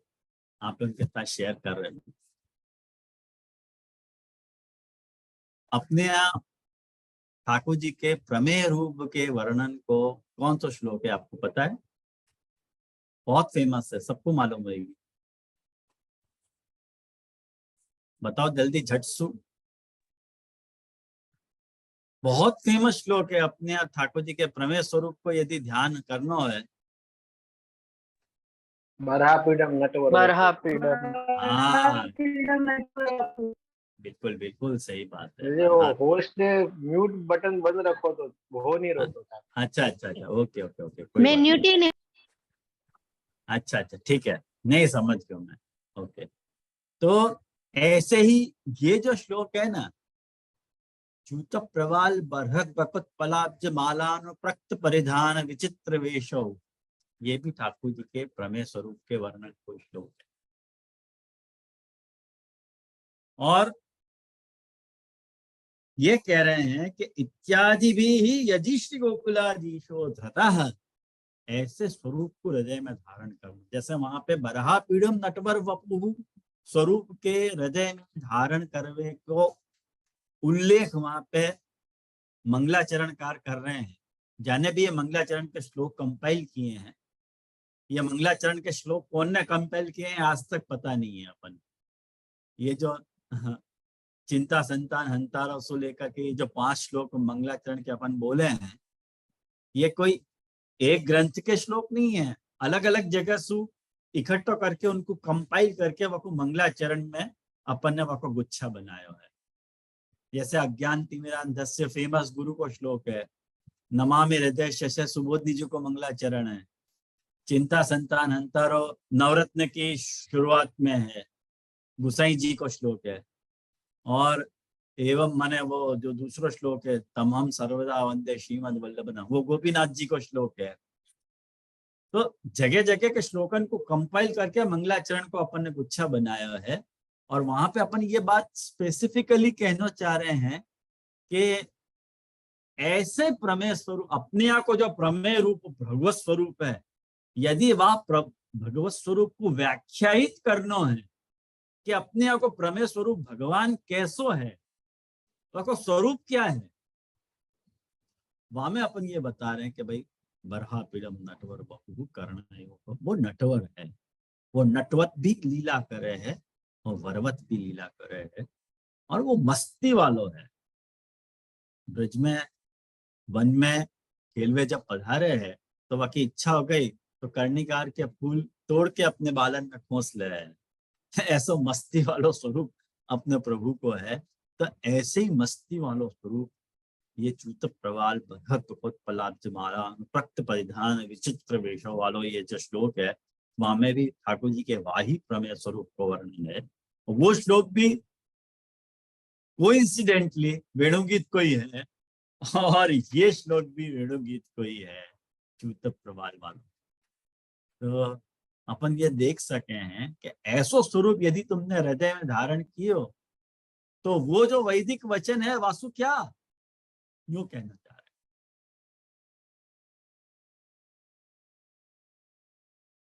आप लोगों के साथ शेयर कर रहे हैं। अपने यहाँ ठाकुर जी के प्रमेय रूप के वर्णन को कौन सा श्लोक है आपको पता है? बहुत फेमस है, सबको मालूम है। बताओ जल्दी झटसू। बहुत फेमस श्लोक है अपने यहाँ ठाकुर जी के प्रमेय स्वरूप को यदि ध्यान करना है। बरहापीडम नटवर बरहापीडम। हाँ बिल्कुल बिल्कुल सही बात है। जो होस्ट ने म्यूट बटन बंद रखो तो हो नहीं रहा था। अच्छा अच्छा अच्छा, ओके ओके ओके, कोई मैं बात म्यूट ही नहीं। अच्छा अच्छा ठीक है, नहीं समझ गया मैं। ओके, तो ऐसे ही ये जो श्लोक है ना, चूत प्रवाल बरहक बकुत पलाब्ज मालान प्रक्त परिधान विचित्र वेशो, ये भी ठाकुर जी के प्रमेय स्वरूप के वर्णन को श्लोक है। और ये कह रहे हैं कि इत्यादि भी ही यदि श्री गोकुलाधीशो धतः, ऐसे स्वरूप को हृदय में धारण करो। जैसे वहां पे बरहा पीड़म नटवर वपु स्वरूप के हृदय में धारण करवे को उल्लेख वहां पे मंगलाचरणकार कर रहे हैं। जाने भी ये मंगलाचरण के श्लोक कंपाइल किए हैं, ये मंगलाचरण के श्लोक कौन ने कंपाइल किए हैं आज तक पता नहीं है अपन। ये जो चिंता संतान हंतारा से लेकर के जो 5 श्लोक मंगलाचरण के अपन बोले हैं, ये कोई एक ग्रंथ के श्लोक नहीं है, अलग अलग जगह से इकट्ठा करके उनको कंपाइल करके वो मंगलाचरण में अपन ने वो गुच्छा बनाया है। जैसे अज्ञान तिमिरांधस्य फेमस गुरु को श्लोक है, नमामि हृदय शश सुबोधि जी को मंगलाचरण है, चिंता संतान हंतारो नवरत्न की शुरुआत में है, गुसाई जी को श्लोक है। और एवं माने वो जो दूसरा श्लोक है, तमाम सर्वदा वंदे श्रीमद वल्लभना, वो गोपीनाथ जी को श्लोक है। तो जगह जगह के श्लोकन को कंपाइल करके मंगलाचरण को अपन ने गुच्छा बनाया है। और वहां पे अपन ये बात स्पेसिफिकली कहना चाह रहे हैं कि ऐसे प्रमेय स्वरूप अपने आप को जो प्रमेय रूप भगवत स्वरूप है, यदि वह भगवत स्वरूप को व्याख्यायित करना है कि अपने आप को प्रमेय स्वरूप भगवान कैसो है, तो स्वरूप क्या है, वहां में अपन ये बता रहे हैं कि भाई बरहा पीड़म नटवर बहु कर्ण, वो नटवर है, वो नटवत भी लीला करे है और वरवत भी लीला करे है, और वो मस्ती वालों है। ब्रज में वन में खेलवे जब पधारे है तो वह की इच्छा हो गई तो कर्णिकार के फूल तोड़ के अपने बालन में खोस ले रहे हैं। ऐसा मस्ती वालों स्वरूप अपने प्रभु को है। तो ऐसे ही मस्ती वालों स्वरूप ये चूत प्रवाल बधत पलाब्ज माला प्रक्त परिधान विचित्र वेशों वालों ये जो श्लोक है, वहां में भी ठाकुर जी के वाही प्रमेय स्वरूप को वर्णन है। वो श्लोक भी कोइंसिडेंटली वेणुगीत को ही है और ये श्लोक भी वेणुगीत को ही है, चूत प्रवाल वालों। तो अपन ये देख सके हैं कि ऐसो स्वरूप यदि तुमने हृदय में धारण किए तो वो जो वैदिक वचन है वासु क्या यूं कहना चाह रहे।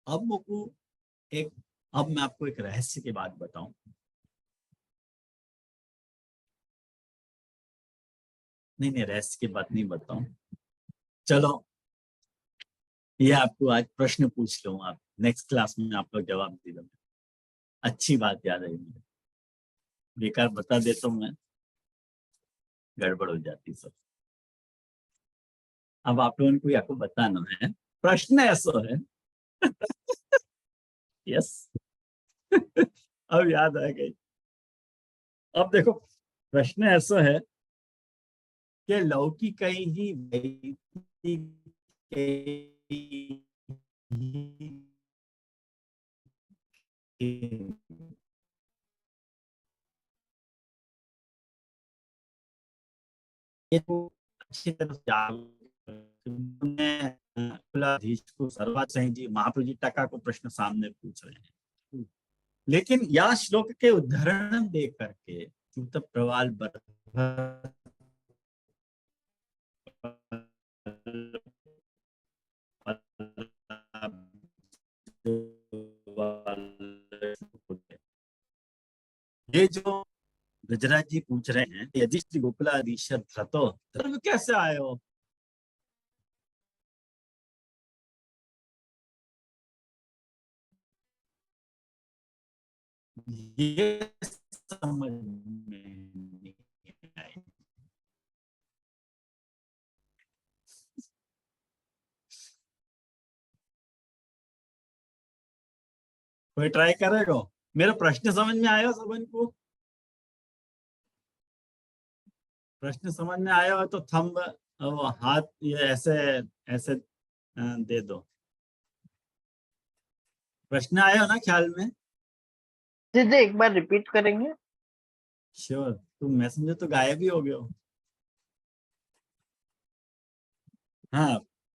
अब मैं आपको एक रहस्य की बात बताऊं। नहीं रहस्य की बात नहीं बताऊं, चलो ये आपको आज प्रश्न पूछ लूं, आप नेक्स्ट क्लास में आप लोग जवाब दे दो। अच्छी बात याद है, मुझे बेकार बता देता हूं मैं, गड़बड़ हो जाती सब। अब आप लोगों को आपको बताना है, प्रश्न ऐसा है यस। अब याद आ गई। अब देखो प्रश्न ऐसा है कि लौकिकैः वैदिकैः ये तो अच्छी तरह से कुलाधीश को सर्वात सही जी महाप्रभु जी टका को प्रश्न सामने पूछ रहे हैं, लेकिन या श्लोक के उदाहरण दे करके चूत प्रवाल ये जो गजराज जी पूछ रहे हैं यदि श्री गोकुलाधीशर धृतो धर्म कैसे आए हो, ये समझ में नहीं आई। कोई ट्राई करेगा? मेरा प्रश्न समझ में आया सबन को? प्रश्न समझ में आया हो तो थंब वो हाथ ये ऐसे ऐसे दे दो। प्रश्न आया हो ना ख्याल में? जी जी, एक बार रिपीट करेंगे? श्योर। तुम मैसेंजर तो गायब ही हो गए हो। हाँ,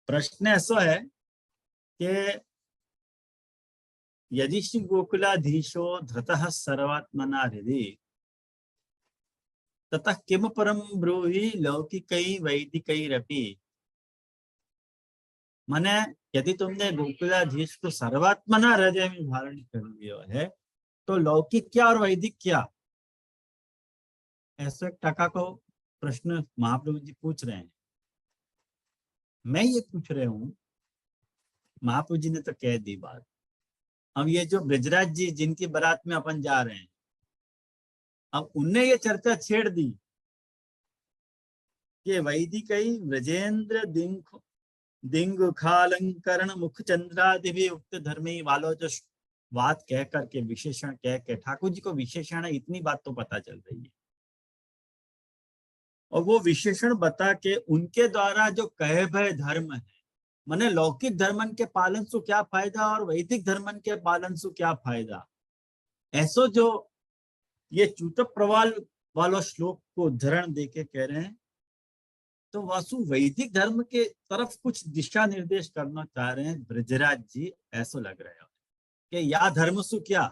प्रश्न ऐसा है कि यदि श्री गोकुलाधीशो धृतः सर्वात्मना हृदि ततः किम परम ब्रूहि लौकिकै वैदिकैरपि। माने यदि तुमने गोकुलाधीश को सर्वात्मना हृदय में धारण कर लिया है तो लौकिक क्या और वैदिक क्या? ऐसा टका को प्रश्न महाप्रभु जी पूछ रहे हैं। मैं ये पूछ रहे हूँ, महाप्रभु जी ने तो कह दी बात। अब ये जो ब्रजराज जी जिनकी बारात में अपन जा रहे हैं, अब उनने ये चर्चा छेड़ दी कि वैदिकई ब्रजेंद्र दिंगुखालंकरण मुख चंद्रादि भी उक्त धर्मी वालों जो बात कह करके विशेषण कह के ठाकुर जी को विशेषण है, इतनी बात तो पता चल रही है। और वो विशेषण बता के उनके द्वारा जो कहे भय धर्म है, माने लौकिक धर्मन के पालन से क्या फायदा और वैदिक धर्मन के पालन से क्या फायदा, ऐसो जो ये चूत प्रवाल वाला श्लोक को उदाहरण देके कह रहे हैं, तो वासु वैदिक धर्म के तरफ कुछ दिशा निर्देश करना चाह रहे हैं ब्रजराज जी, ऐसा लग रहा है कि या धर्म सु क्या,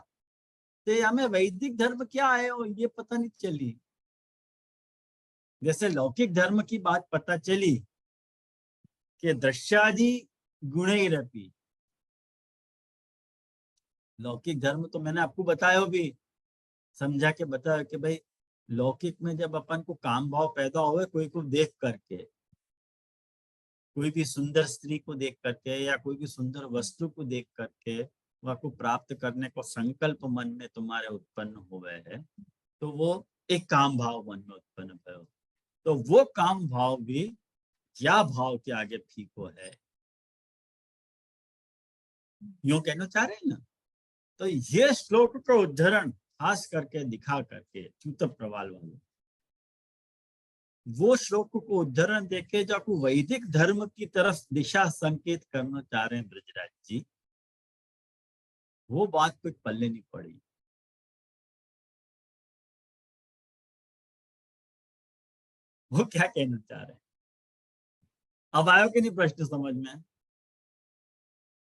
तो हमें वैदिक धर्म क्या है और ये पता नहीं चली। जैसे लौकिक धर्म की बात पता चली कि दृश्यादि गुणैरपि, लौकिक धर्म तो मैंने आपको बताया भी, समझा के बताया कि भाई लौकिक में जब अपन को काम भाव पैदा हुए कोई को देख करके, कोई भी सुंदर स्त्री को देख करके या कोई भी सुंदर वस्तु को देख करके वह को प्राप्त करने को संकल्प मन में तुम्हारे उत्पन्न हुए है, तो वो एक काम भाव मन में उत्पन्न हुआ, तो वो काम भाव भी या भाव के आगे फीको है, यूं कहना चाह रहे हैं ना। तो ये श्लोक का उदाहरण खास करके दिखा करके चूत प्रवाल वाले वो श्लोक को उदाहरण देके जो आपको वैदिक धर्म की तरफ दिशा संकेत करना चाह रहे हैं ब्रजराज जी, वो बात कुछ पल्ले नहीं पड़ी। वो क्या कहना चाह रहे हैं? अब आयो कि नहीं प्रश्न समझ में?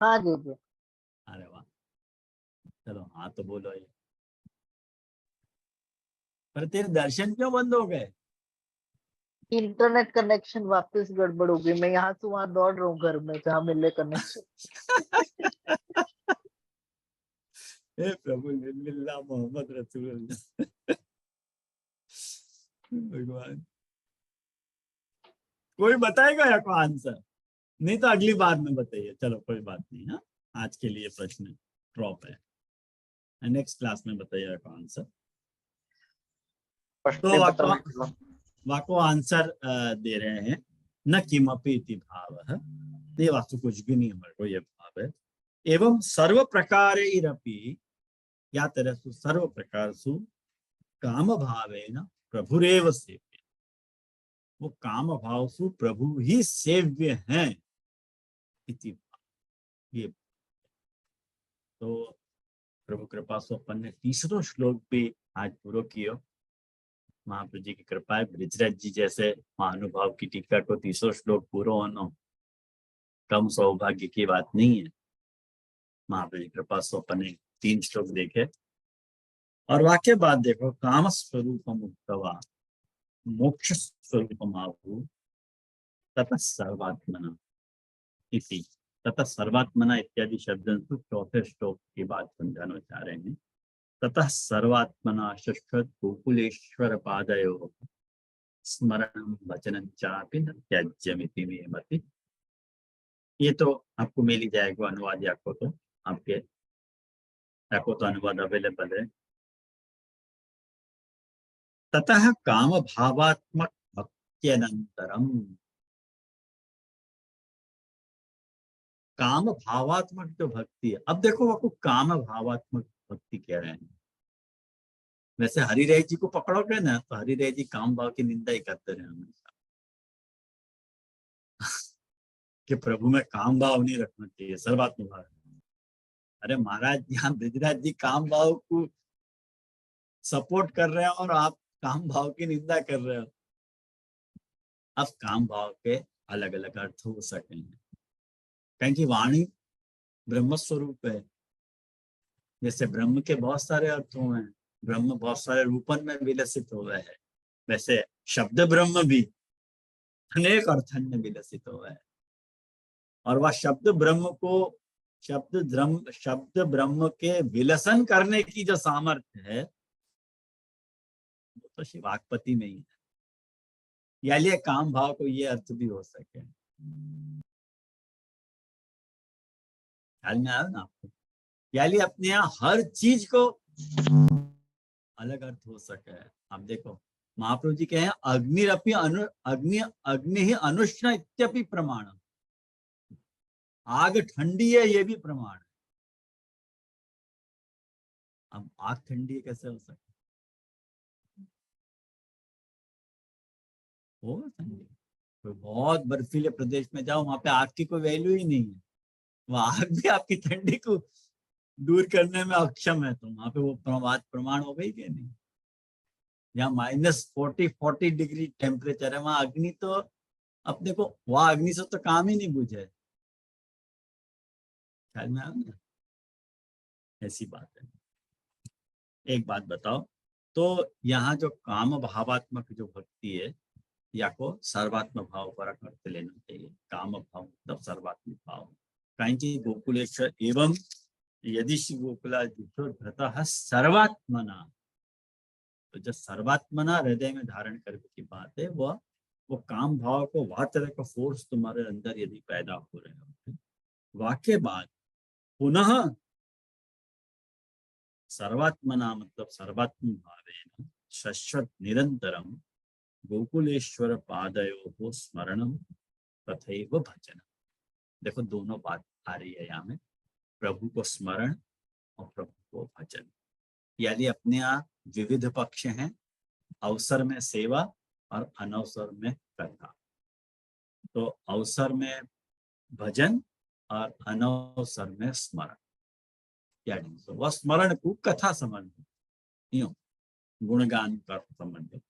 हाँ जी जी। अरे वाह, चलो हाँ तो बोलो ये। पर तेरे दर्शन क्यों बंद हो गए? इंटरनेट कनेक्शन वापस गड़बड़ हो गई, मैं यहाँ से वहां दौड़ रहा हूँ घर में जहाँ मिले कनेक्शन। हे प्रभु लिल्लाह मोहम्मद रसूलुल्लाह। भगवान, कोई बताएगा या को आंसर? नहीं तो अगली बार में बताइए, चलो कोई बात नहीं। हाँ, आज के लिए प्रश्न ड्रॉप है, नेक्स्ट क्लास में बताइएगा का आंसर। तो वाको आंसर दे रहे हैं, न किमपि इति भाव है, ये वास्तु कुछ भी नहीं हमारे को ये भाव है एवं सर्व प्रकारैरपि या तरसु सर्व प्रकारसु काम भावेन प्रभुरेव सेव्य। वो काम भाव से प्रभु ही सेव्य हैं इति। ये तो प्रभु कृपा से अपन ने तीसरो श्लोक भी आज पूरा किया। महाप्रभु जी की कृपा है, ब्रिजराज जी जैसे महानुभाव की टीका को तीसरो श्लोक पूरा होना कम सौभाग्य की बात नहीं है। महाप्रभु जी कृपा से अपन ने 3 श्लोक देखे और वाक्य बाद देखो, काम स्वरूप मुक्तवा मोक्ष स्वरूप आहु ततः सर्वात्मना इति। ततः सर्वात्मना इत्यादि शब्द चौथे श्लोक की बात समझाना चाह रहे हैं। ततः सर्वात्मना शुष्कत गोकुलेश्वर पादयो स्मरण वचन चापि न त्याज्यमिति मे मति। ये तो आपको मिल ही जाएगा अनुवाद, या को तो आपके या को तो अनुवाद अवेलेबल है। ततः काम भावात्मक भक्त्यनंतरम, काम भावात्मक जो भक्ति है। अब देखो आपको काम भावात्मक भक्ति कह रहे हैं। वैसे हरिराय जी को पकड़ोगे ना तो हरिराय जी काम भाव की निंदा ही करते रहे हमेशा कि प्रभु में काम भाव नहीं रखना चाहिए, सर्वात्म भाव। अरे महाराज, यहाँ ब्रिजराज जी काम भाव को सपोर्ट कर रहे हैं और आप काम भाव की निंदा कर रहे हो। अब काम भाव के अलग अलग अर्थ हो सकेंगे, कहीं की वाणी ब्रह्म स्वरूप है। जैसे ब्रह्म के बहुत सारे अर्थ हुए हैं, ब्रह्म बहुत सारे रूपन में विलसित हुए हैं, वैसे शब्द ब्रह्म भी अनेक अर्थन में विलसित हुआ है। और वह शब्द ब्रह्म के विलसन करने की जो सामर्थ्य है वो तो शिवाकपति में ही है। यानी काम भाव को ये अर्थ भी हो सके, ख्याल में आया ना आपको? यानी अपने यहाँ हर चीज को अलग अर्थ हो सके। आप देखो महाप्रभु जी कहे अग्निरपि अग्नि ही अनुष्ण इत्यपि प्रमाण। आग ठंडी है ये भी प्रमाण है। अब आग ठंडी कैसे हो सकती? होगा ठंडी। तो बहुत बर्फीले प्रदेश में जाओ, वहां पे आग की कोई वैल्यू ही नहीं है। वहां आग भी आपकी ठंडी को दूर करने में अक्षम है, तो वहां पे वो प्रमाण हो गई कि नहीं? यहाँ -40 डिग्री टेम्परेचर है, वहां अग्नि तो अपने को, वहां अग्नि से तो काम ही नहीं बुझे। ख्याल में आया ना? ऐसी बात है। एक बात बताओ, तो यहाँ जो काम भावात्मक जो भक्ति है, या को सर्वात्म भाव पर अर्थ लेना चाहिए। काम भाव मतलब सर्वात्म भाव। कहीं की गोकुलेश्वर एवं यदि श्री गोकुला धृतः सर्वात्मना, तो जो सर्वात्मना हृदय में धारण करने की बात है, वो काम भाव को वह तरह का फोर्स तुम्हारे अंदर यदि पैदा हो रहे हो, वाक्य बाद पुनः सर्वात्मना मतलब सर्वात्म भावेन शाश्वत निरंतरम गोकुलेश्वर पादयो स्मरणम तथैव भजन। देखो दोनों बात आ रही है यहाँ में, प्रभु को स्मरण और प्रभु को भजन। यानी अपने यहाँ विविध पक्ष हैं, अवसर में सेवा और अनवसर में कथा। तो अवसर में भजन और अनवसर में स्मरण। यानी वह स्मरण को कथा संबंध, यूं गुणगान कर संबंधित।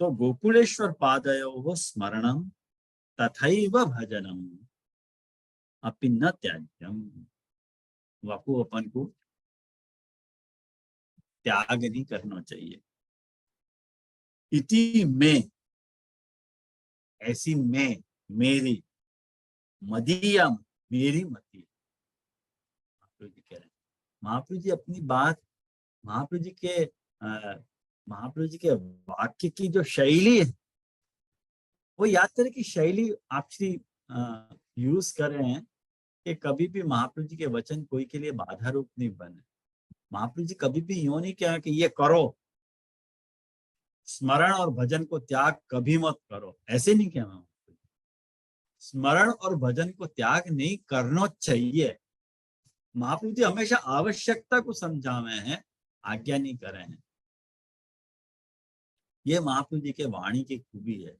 तो गोकुलेश्वर पादयो स्मरणम तथैव भजनम अपि न त्याज्यम। वाकु अपन को त्याग नहीं करना चाहिए। इति में, ऐसी में, मेरी मदीया, मेरी मति। महाप्रभु जी कह रहे हैं, महाप्रभु जी अपनी बात, महाप्रभु जी के वाक्य की जो शैली है, वो याद करें कि शैली आप श्री यूज कर रहे हैं कि कभी भी महाप्रभु जी के वचन कोई के लिए बाधा रूप नहीं बने। महाप्रभु जी कभी भी यूं नहीं कहा कि ये करो, स्मरण और भजन को त्याग कभी मत करो, ऐसे नहीं कहना। स्मरण और भजन को त्याग नहीं करना चाहिए, महाप्रभु जी हमेशा आवश्यकता को समझावे हैं, आज्ञा नहीं करे हैं। ये महाप्रभु जी के वाणी की खूबी है।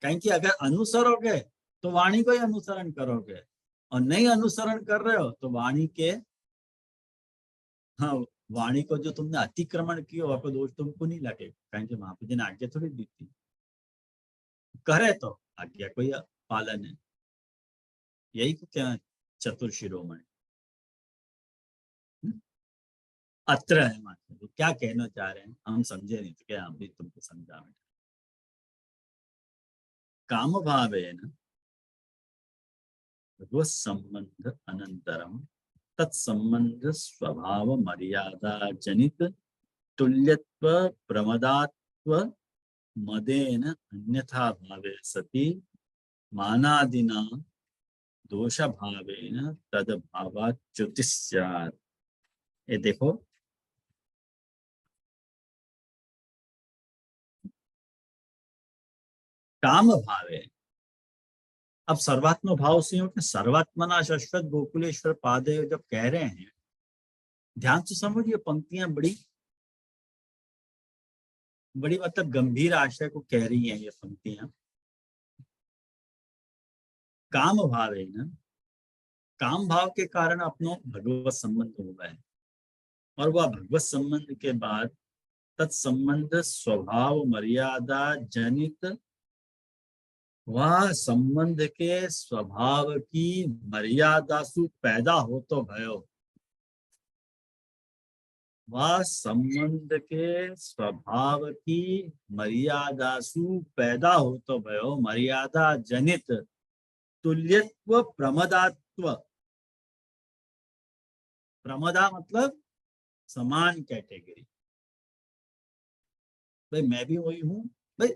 कहीं कि अगर अनुसरोगे तो वाणी को ही अनुसरण करोगे, और नहीं अनुसरण कर रहे हो तो वाणी के, हाँ, वाणी को जो तुमने अतिक्रमण किया आपको दोष तुमको नहीं लगे, कहीं कि महाप्रभु जी ने आज्ञा थोड़ी दी थी। करे तो आज्ञा को ही पालन है, यही तो क्या चतुर शिरोमणि अत्र है। माता क्या कहना चाह रहे हैं हम समझे नहीं तो क्या हम भी तुमको समझा। काम भावेन संबंध अनंतरम तत्संबंध स्वभाव मर्यादा जनित तुल्यत्व प्रमदात्व मदेन अन्यथा भावे सति मानादिना दोष भावेन तद भावात् च्युतिस्यात्। ये देखो, काम भावे, अब सर्वात्म भाव से हो कि सर्वात्मना शाश्वत गोकुलेश्वर पादे जब कह रहे हैं, ध्यान से समझिए, पंक्तियां बड़ी बड़ी मतलब गंभीर आशय को कह रही हैं ये पंक्तियां। काम भाव है ना, काम भाव के कारण अपनो भगवत संबंध हो गए, और वह भगवत संबंध के बाद तत्संबंध स्वभाव मर्यादा जनित, वह संबंध के स्वभाव की मर्यादा सु पैदा हो तो भयो, वह संबंध के स्वभाव की मर्यादा सु पैदा हो तो भयो, मर्यादा जनित तुल्यत्व प्रमदात्व, प्रमदा मतलब समान कैटेगरी, भाई मैं भी वही हूं, भाई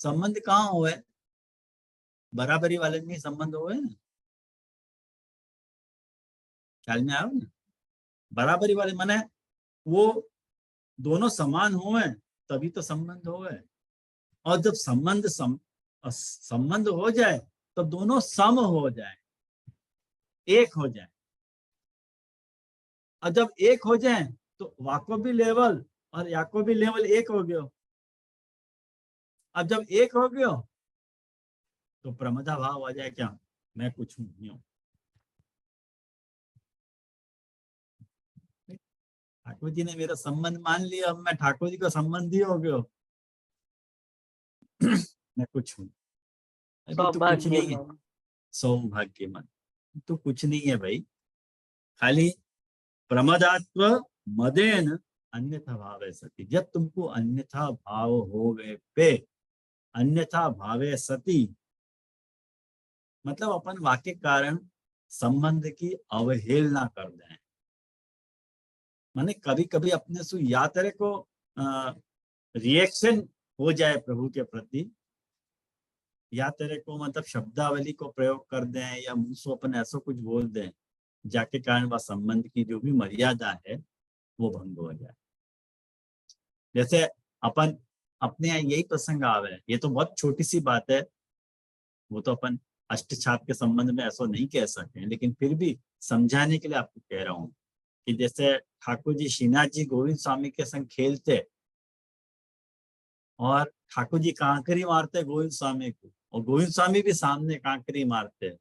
संबंध कहाँ हुआ है, बराबरी वाले में संबंध हुए ना, ख्याल में आओ ना, बराबरी वाले माने वो दोनों समान हुए तभी तो संबंध हुए, और जब संबंध हो जाए तो दोनों सम हो जाए, एक हो जाए, और जब एक हो जाए तो वाको भी लेवल और याको भी लेवल एक हो गयो। अब जब एक हो गयो तो प्रमदा भाव आ जाए, क्या मैं कुछ हूं नहीं हूं। ठाकुर जी ने मेरा संबंध मान लिया, अब मैं ठाकुर जी का संबंधी हो गयो, मैं कुछ हूं, अभी तो कुछ नहीं है। सौभाग्यवान। सौभाग्यमन तो कुछ नहीं है भाई, खाली प्रमदात्व मदेन अन्यथा भाव है सती, जब तुमको अन्यथा भाव हो गए पे, अन्यथा भावे सती मतलब अपन वाक्य कारण संबंध की अवहेलना कर दें, माने कभी कभी अपने से या तरह को रिएक्शन हो जाए प्रभु के प्रति, या तेरे को मतलब शब्दावली को प्रयोग कर दें या मुंह से अपन ऐसा कुछ बोल दें जाके कारण वह संबंध की जो भी मर्यादा है वो भंग हो जाए। जैसे अपन अपने यहाँ यही प्रसंग आवे, ये तो बहुत छोटी सी बात है, वो तो अपन अष्टछाप के संबंध में ऐसा नहीं कह सकते, लेकिन फिर भी समझाने के लिए आपको कह रहा हूँ कि जैसे ठाकुर जी श्रीनाथ जी गोविंद स्वामी के संग खेलते और ठाकुर जी कांकरी मारते गोविंद स्वामी को, और गोविंद स्वामी भी सामने कांकरी मारते,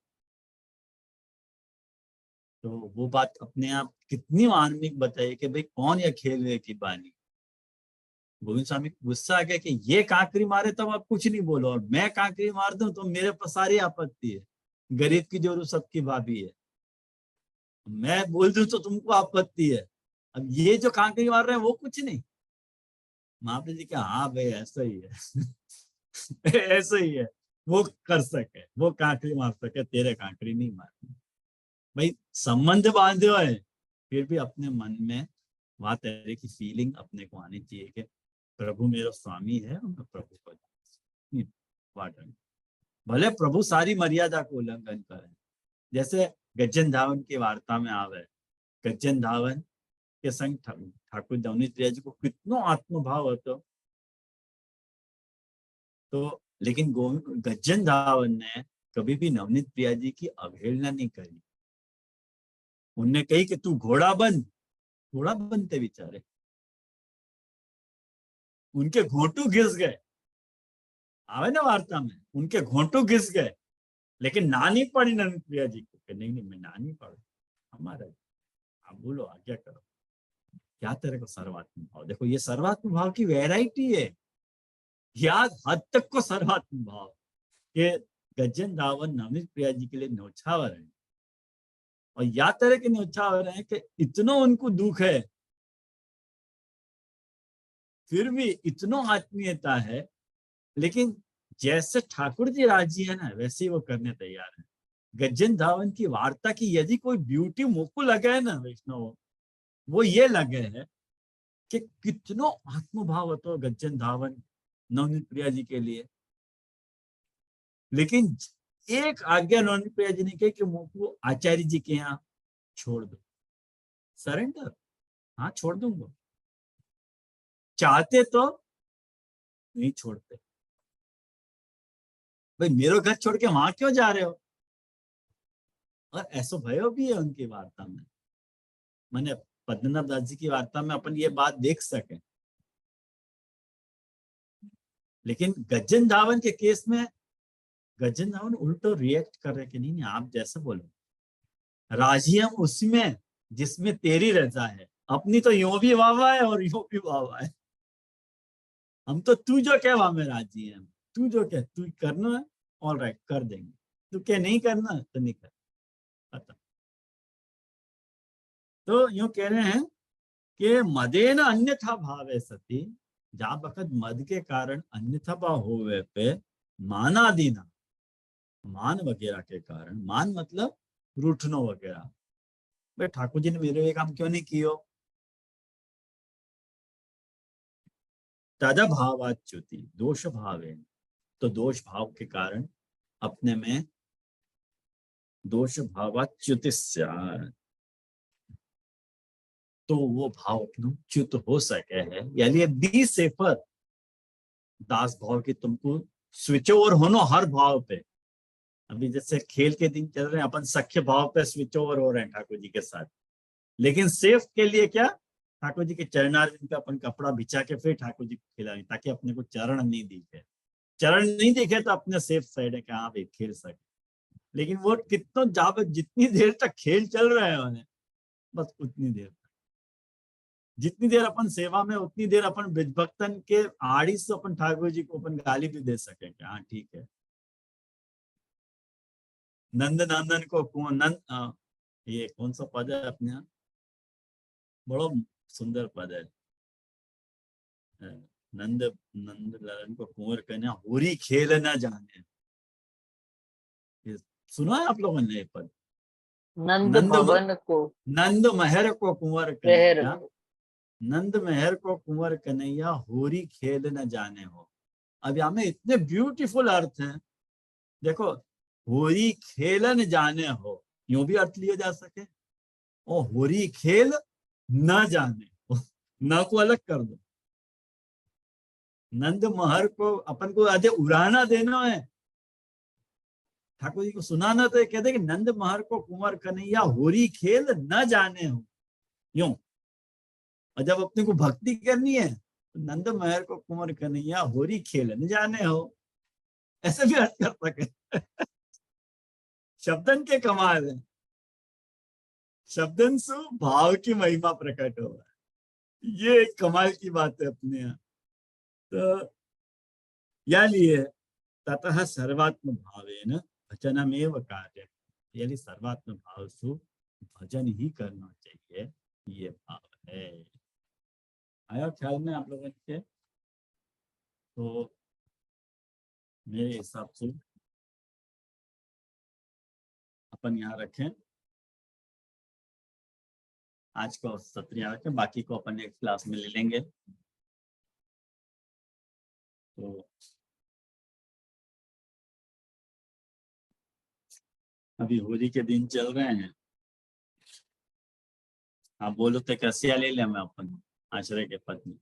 तो वो बात अपने आप कितनी मार्मिक बताई कि भाई कौन यह खेल रहे की बानी। गोविंद स्वामी को गुस्सा आ गया कि ये कांकरी मारे तब आप कुछ नहीं बोलो, और मैं कांकरी मार दूं तो मेरे पर सारी आपत्ति है, गरीब की जोरू सबकी भाभी है, मैं बोल दूं तो तुमको आपत्ति है, अब ये जो कांकरी मार रहे हैं वो कुछ नहीं। महाप्रभु जी क्या, हाँ भाई ऐसा ही है ऐसा ही है, वो कर सके, वो कांकरी मार सके, तेरे कांकरी नहीं मार। भाई संबंध बांधे है, फिर भी अपने मन में वहां तरह की फीलिंग अपने को आनी चाहिए कि प्रभु मेरा स्वामी है और मैं प्रभु को वाटन, भले प्रभु सारी मर्यादा को उल्लंघन करे। जैसे गज्जन धावन की वार्ता में आवे, गज्जन धावन के संग ठाकुर नवनीत प्रिया जी को कितनो आत्मभाव હતો, तो लेकिन गज्जन धावन ने कभी भी नवनीत प्रिया जी की अवहेलना नहीं करी, उनने कही कि तू घोड़ा बनते बेचारे, उनके घोंटू घिस गए, आवे ना वार्ता में, उनके घोंटू घिस गए, लेकिन ना नहीं पड़ी नंद प्रिया जी को कि नहीं मैं ना नहीं पढ़ू, हमारा आप बोलो आज्ञा करो। क्या तेरे को सर्वात्म भाव, देखो ये सर्वात्म भाव की वैरायटी है, याद हद तक को सर्वात्म भाव के गजन रावण नवनीत प्रिया जी के लिए न्योछावर है, और या तरह के न्योछावर है कि इतनो उनको दुख है फिर भी इतनो आत्मीयता है, लेकिन जैसे ठाकुर जी राजी है ना वैसे ही वो करने तैयार है। गजन धावन की वार्ता की यदि कोई ब्यूटी मुझको लगे है ना वैष्णव, वो ये लगे है कि कितनो आत्मभाव હતો गज्जन धावन नवनीत प्रिया जी के लिए, लेकिन एक आज्ञा नवनीत प्रिया जी ने कही कि मुझको आचार्य जी के यहाँ छोड़ दो, सरेंडर, हाँ छोड़ दूंगा, चाहते तो नहीं छोड़ते, भाई मेरे घर छोड़ के वहां क्यों जा रहे हो। और ऐसा भयो भी है उनकी वार्ता में, मैंने पद्मनाभ दास जी की वार्ता में अपन ये बात देख सके, लेकिन गज्जन धावन के केस में गज्जन धावन उल्टो रिएक्ट कर रहे कि नहीं आप जैसे बोलो, राजी हम उसमें जिसमें तेरी रजा है, अपनी तो यूं भी वाह है और यूं भी वाह है, हम तो तू जो कह वहां में राजी है, तू जो कह तू करना है ऑल राइट कर देंगे, तू क्या नहीं करना तो नहीं कर पता। तो यूं कह रहे हैं कि मदेन अन्यथा भाव है सती, जहां वक्त मद के कारण अन्यथा भाव होवे पे मानादीना, मान वगैरह के कारण, मान मतलब रूठनो वगैरह, भाई ठाकुर जी ने मेरे ये काम क्यों नहीं कियो, तद भावाच्युति दोष भाव है, तो दोष भाव के कारण अपने में दोष भावाच्युति, तो वो भाव अपना च्युत हो सके है, यानी बी सेफर दास भाव की तुमको स्विच ओवर होनो हर भाव पे। अभी जैसे खेल के दिन चल रहे हैं अपन सख्य भाव पे स्विच ओवर हो रहे हैं ठाकुर जी के साथ, लेकिन सेफ के लिए क्या, ठाकुर जी के चरणारविंद पे अपन कपड़ा बिछा के फिर ठाकुर जी को खिलाएं ताकि अपने को चरण नहीं दिखे, चरण नहीं दिखे तो अपने सेफ साइड है कि हाँ भाई खेल सके। लेकिन वो कितना जब जितनी देर तक खेल चल रहे हैं बस उतनी देर, जितनी देर अपन सेवा में उतनी देर अपन ब्रज भक्तन के आड़ी से अपन ठाकुर जी को अपन गाली भी दे सके, हाँ ठीक है। नंद नंदन को नंद, ये कौन सा पद है अपने यहाँ, बड़ा सुंदर पद है, नंद नंद ललन को कुंवर कन्या होरी खेल न जाने, ये सुना है आप लोगों ने ये पद, नंद नंद भवन को नंद महर को कुंवर शहर, कन्हैया, नंद महर को कुंवर कन्हैया होरी खेल न जाने हो। अब यहाँ में इतने ब्यूटीफुल अर्थ हैं, देखो होरी खेलन जाने हो यूं भी अर्थ लिया जा सके, और होरी खेल न जाने हो, न को अलग कर दो, नंद महर को अपन को आधे उड़ाना देना है, ठाकुर जी को सुनाना तो कहते कि नंद महर को कुंवर कन्हैया होरी खेल न जाने हो, यूं। और जब अपने को भक्ति करनी है तो नंद महर को कुंवर कन्हैया होरी खेल न जाने हो, ऐसे भी अर्थ कर सके। शब्दन के कमाल है, शब्दन सु भाव की महिमा प्रकट हो रहा है, ये एक कमाल की बात है अपने यहाँ। तो या लिए ततः सर्वात्म भावेन भजनमेव कार्य, यानी सर्वात्म भाव से भजन ही करना चाहिए, ये भाव है। आया ख्याल में आप लोगों के, तो मेरे हिसाब से अपन यहाँ रखें, आज को सत्र यहाँ रखें, बाकी को अपन नेक्स्ट क्लास में ले लेंगे। तो अभी होली के दिन चल रहे हैं, आप बोलो तो कैसे ले लें मैं अपन आश्रय के पत्नी।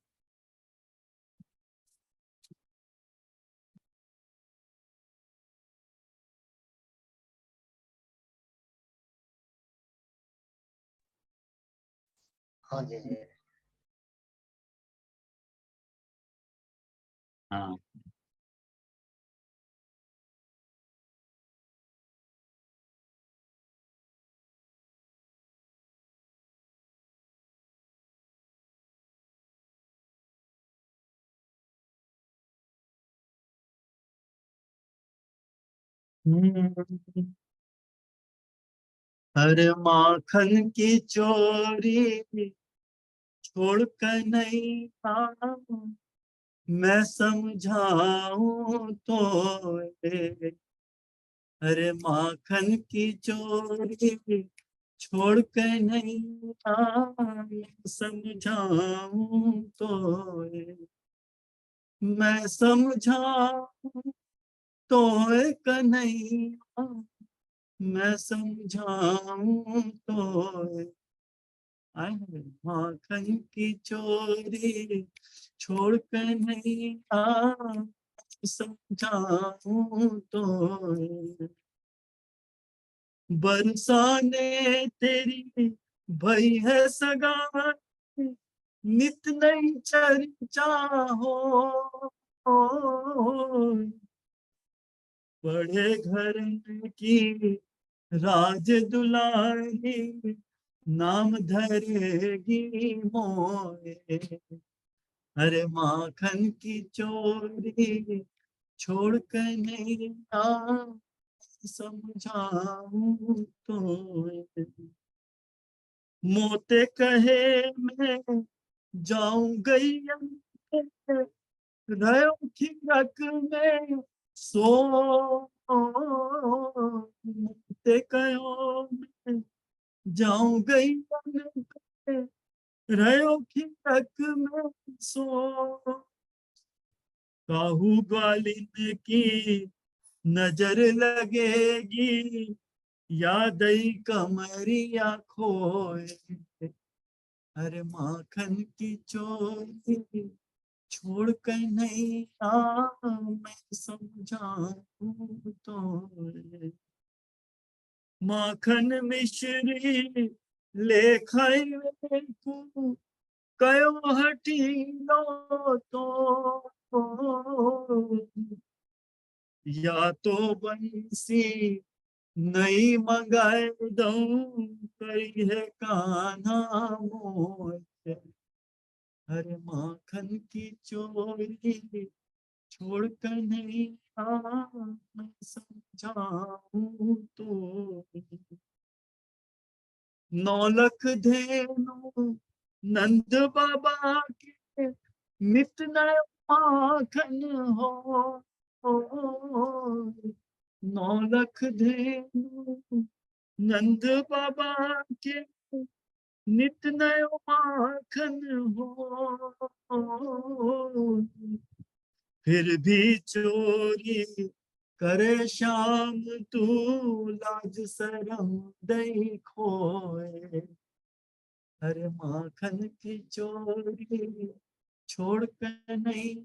हाँ जी जी। हाँ। हर माखन की चोरी छोड़ कर नहीं आऊं, मैं समझाऊं तो अरे माखन की चोरी छोड़ कर नहीं आऊं, समझाऊं तो मैं समझाऊं तो कन्हैया, मैं समझाऊं तो माखन की चोरी छोड़ कर नहीं समझाऊं तो बरसाने तेरी भई है सगाई, नित नई चर्चा हो, बड़े घर की राज दुलारी, नाम धरेगी मोए, अरे माखन की चोरी छोड़ कर नहीं समझाऊं तो मोते कहे मैं जाऊं गई रहो खिरक में सो, मोते कहो मैं जाऊं गई रहो खिरक में सो, काहू ग्वालिन की नजर लगेगी, यादई कमरिया खोए, अरे माखन की चोरी छोड़ कर नहीं मैं समझाऊं तो माखन मिश्री ले खाई को कयो हटीलो तो, या तो बंसी नई मंगाए दऊं, कई है कान्हा मोए, अरे माखन की चोरी छोड़ कर नहीं मैं समझाऊं तो 9 लाख धेनु नंद बाबा के नित नय माखन हो, 9 लाख धेनु नंद बाबा के नित नय माखन हो, फिर भी चोरी करे श्याम तू, लाज शरम दई खोए, अरे माखन की चोरी छोड़ कर नहीं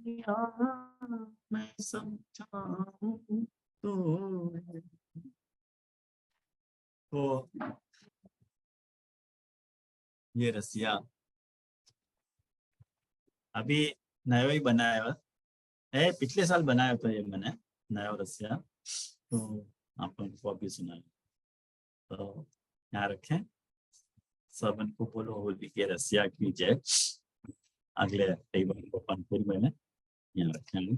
मैं समझाऊं तो ये रसिया अभी नया ही बनाया है, पिछले साल बनाया था ये मैंने नया रसिया, तो आप उनको अभी सुनाया, तो यहाँ रखें, सबन को बोलो होली के रसिया की जय। अगले हफ्ते को कानपुर में यहाँ रखें।